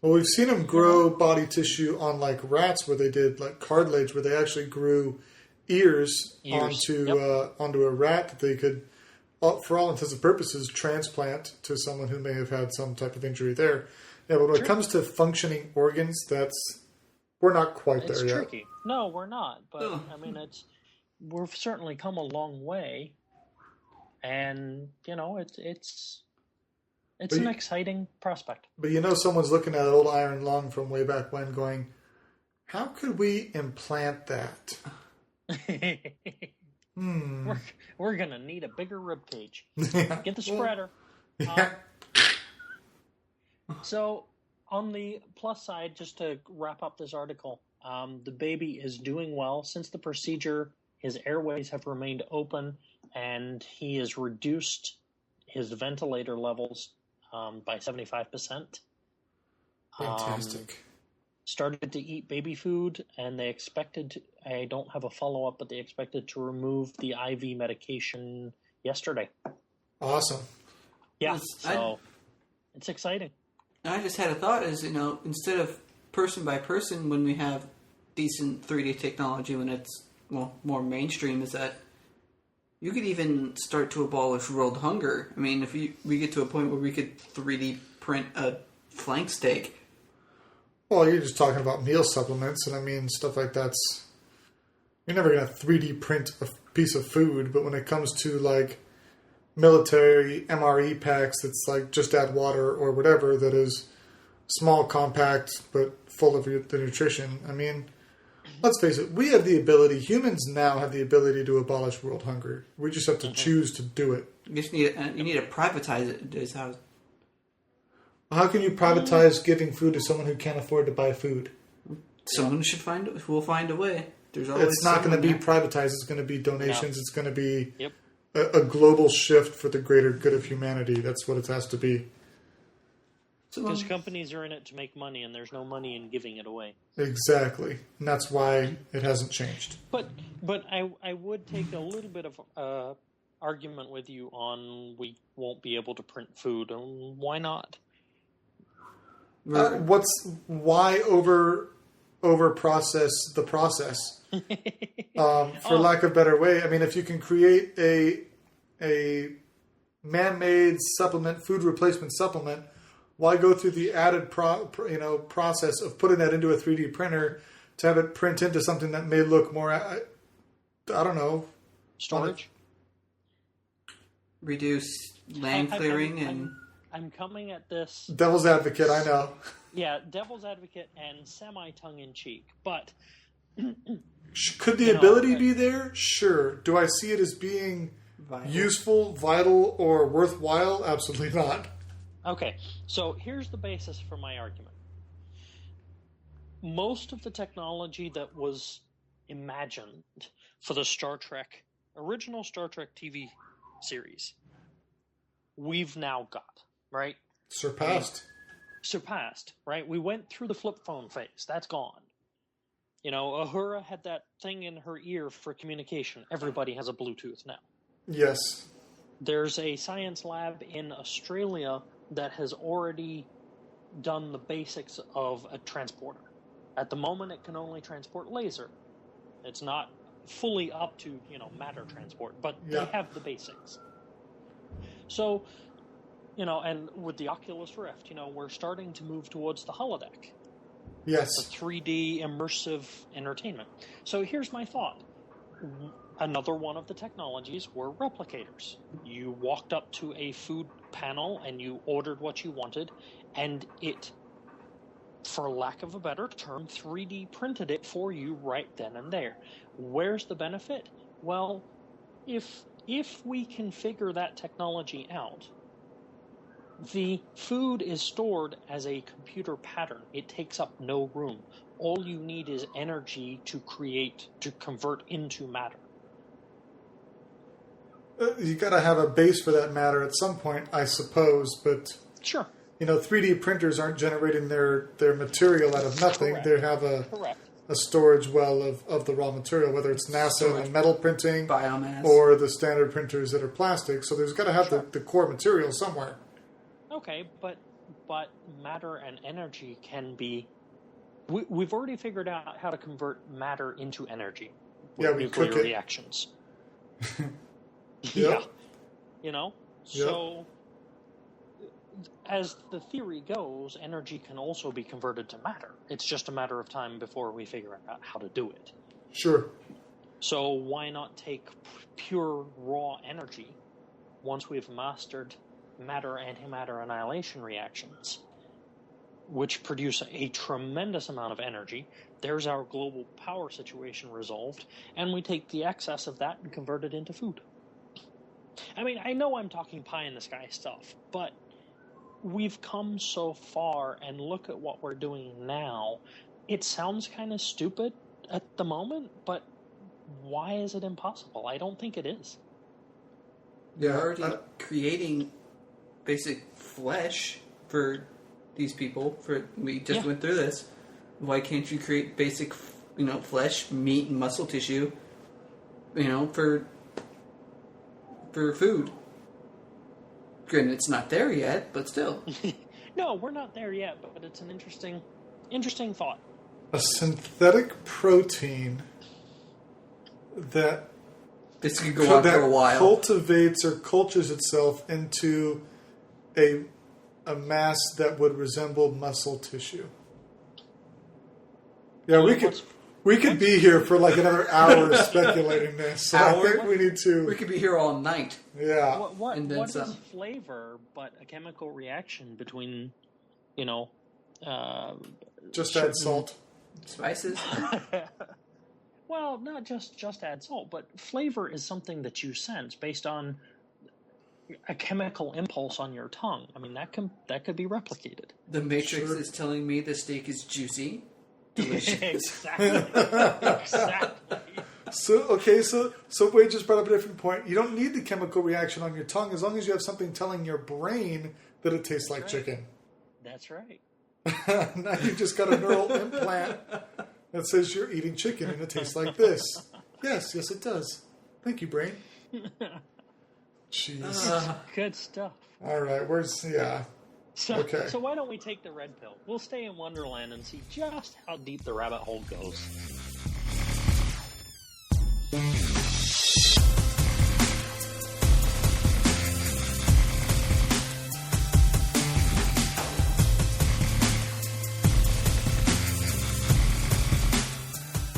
Well, we've seen them grow body tissue on, like, rats, where they did, like, cartilage, where they actually grew ears. Onto a rat that they could, for all intents and purposes, transplant to someone who may have had some type of injury there. Yeah, but when it comes to functioning organs, we're not quite there yet. It's tricky. No, we're not. But I mean, we've certainly come a long way, and it's an exciting prospect. But someone's looking at an old iron lung from way back when, going, "How could we implant that?" We're gonna need a bigger rib cage. Get the spreader. So, on the plus side, just to wrap up this article, the baby is doing well. Since the procedure, his airways have remained open, and he has reduced his ventilator levels by 75%. Fantastic. Started to eat baby food, and they expected, I don't have a follow-up, but they expected to remove the IV medication yesterday. Awesome. Yeah, it's exciting. I just had a thought is, instead of person by person, when we have decent 3D technology, when it's more mainstream, is that you could even start to abolish world hunger. I mean, if we get to a point where we could 3D print a flank steak. Well, you're just talking about meal supplements, and I mean, stuff like that's... You're never going to 3D print a piece of food, but when it comes to, like, military MRE packs that's, like, just add water or whatever that is small, compact, but full of the nutrition, I mean, let's face it, we have the ability, humans now have the ability to abolish world hunger. We just have to choose to do it. You just need to privatize it. Is how. How can you privatize giving food to someone who can't afford to buy food? Someone will find a way. There's always it's not going to be privatized. It's going to be donations. No. It's going to be a global shift for the greater good of humanity. That's what it has to be. Because companies are in it to make money, and there's no money in giving it away. Exactly. And that's why it hasn't changed. But I would take a little bit of argument with you on we won't be able to print food. Why not? Why over process the process? For lack of a better way, I mean, if you can create a man-made supplement, food replacement supplement, why go through the added process of putting that into a 3D printer to have it print into something that may look more, I don't know, storage, reduce land clearing, I'm coming at this devil's advocate. I know. Yeah, devil's advocate and semi tongue-in-cheek, but could the ability be there? Sure. Do I see it as being useful, vital, or worthwhile? Absolutely not. Okay, so here's the basis for my argument. Most of the technology that was imagined for the original Star Trek TV series, we've now got, right? Surpassed, right? We went through the flip phone phase. That's gone. You know, Uhura had that thing in her ear for communication. Everybody has a Bluetooth now. Yes. There's a science lab in Australia that has already done the basics of a transporter. At the moment, it can only transport laser. It's not fully up to, matter transport, but they have the basics. So, and with the Oculus Rift, we're starting to move towards the holodeck. Yes. The 3D immersive entertainment. So here's my thought. Another one of the technologies were replicators. You walked up to a food panel and you ordered what you wanted, and it, for lack of a better term, 3D printed it for you right then and there. Where's the benefit? Well, if we can figure that technology out, the food is stored as a computer pattern. It takes up no room. All you need is energy to convert into matter. You got to have a base for that matter at some point, I suppose, but sure. 3D printers aren't generating their material out of nothing. Correct. They have a storage well of the raw material, whether it's NASA and metal printing, biomass, or the standard printers that are plastic. So there's got to have the core material somewhere. Okay, but matter and energy can be... We've already figured out how to convert matter into energy with nuclear reactions. Yep. Yeah. So as the theory goes, energy can also be converted to matter. It's just a matter of time before we figure out how to do it. Sure. So why not take pure raw energy once we've mastered matter-antimatter annihilation reactions, which produce a tremendous amount of energy. There's our global power situation resolved, and we take the excess of that and convert it into food. I mean, I know I'm talking pie-in-the-sky stuff, but we've come so far, and look at what we're doing now. It sounds kind of stupid at the moment, but why is it impossible? I don't think it is. They're already creating basic flesh for these people. We just went through this. Why can't you create basic, flesh, meat, and muscle tissue, for food? Granted, it's not there yet, but still. No, we're not there yet, but it's an interesting thought. A synthetic protein that this could go on for a while. Cultivates or cultures itself into a mass that would resemble muscle tissue. Yeah, we could be here for like another hour speculating this. So I think we need to. We could be here all night. Yeah. What some. is flavor but a chemical reaction between, Just add salt. Spices? Well, not just add salt, but flavor is something that you sense based on a chemical impulse on your tongue. I mean, that could be replicated. The Matrix is telling me the steak is juicy. Delicious. Exactly. So Wade just brought up a different point. You don't need the chemical reaction on your tongue as long as you have something telling your brain that it tastes like chicken. That's right. Now you just got a neural implant that says you're eating chicken and it tastes like this. Yes, it does. Thank you, brain. Jeez. Good stuff. All right, okay. So why don't we take the red pill? We'll stay in Wonderland and see just how deep the rabbit hole goes.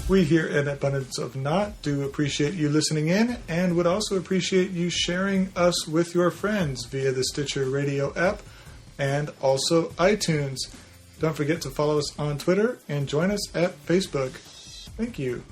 We here at Abundance of Naught do appreciate you listening in and would also appreciate you sharing us with your friends via the Stitcher Radio app and also iTunes. Don't forget to follow us on Twitter and join us at Facebook. Thank you.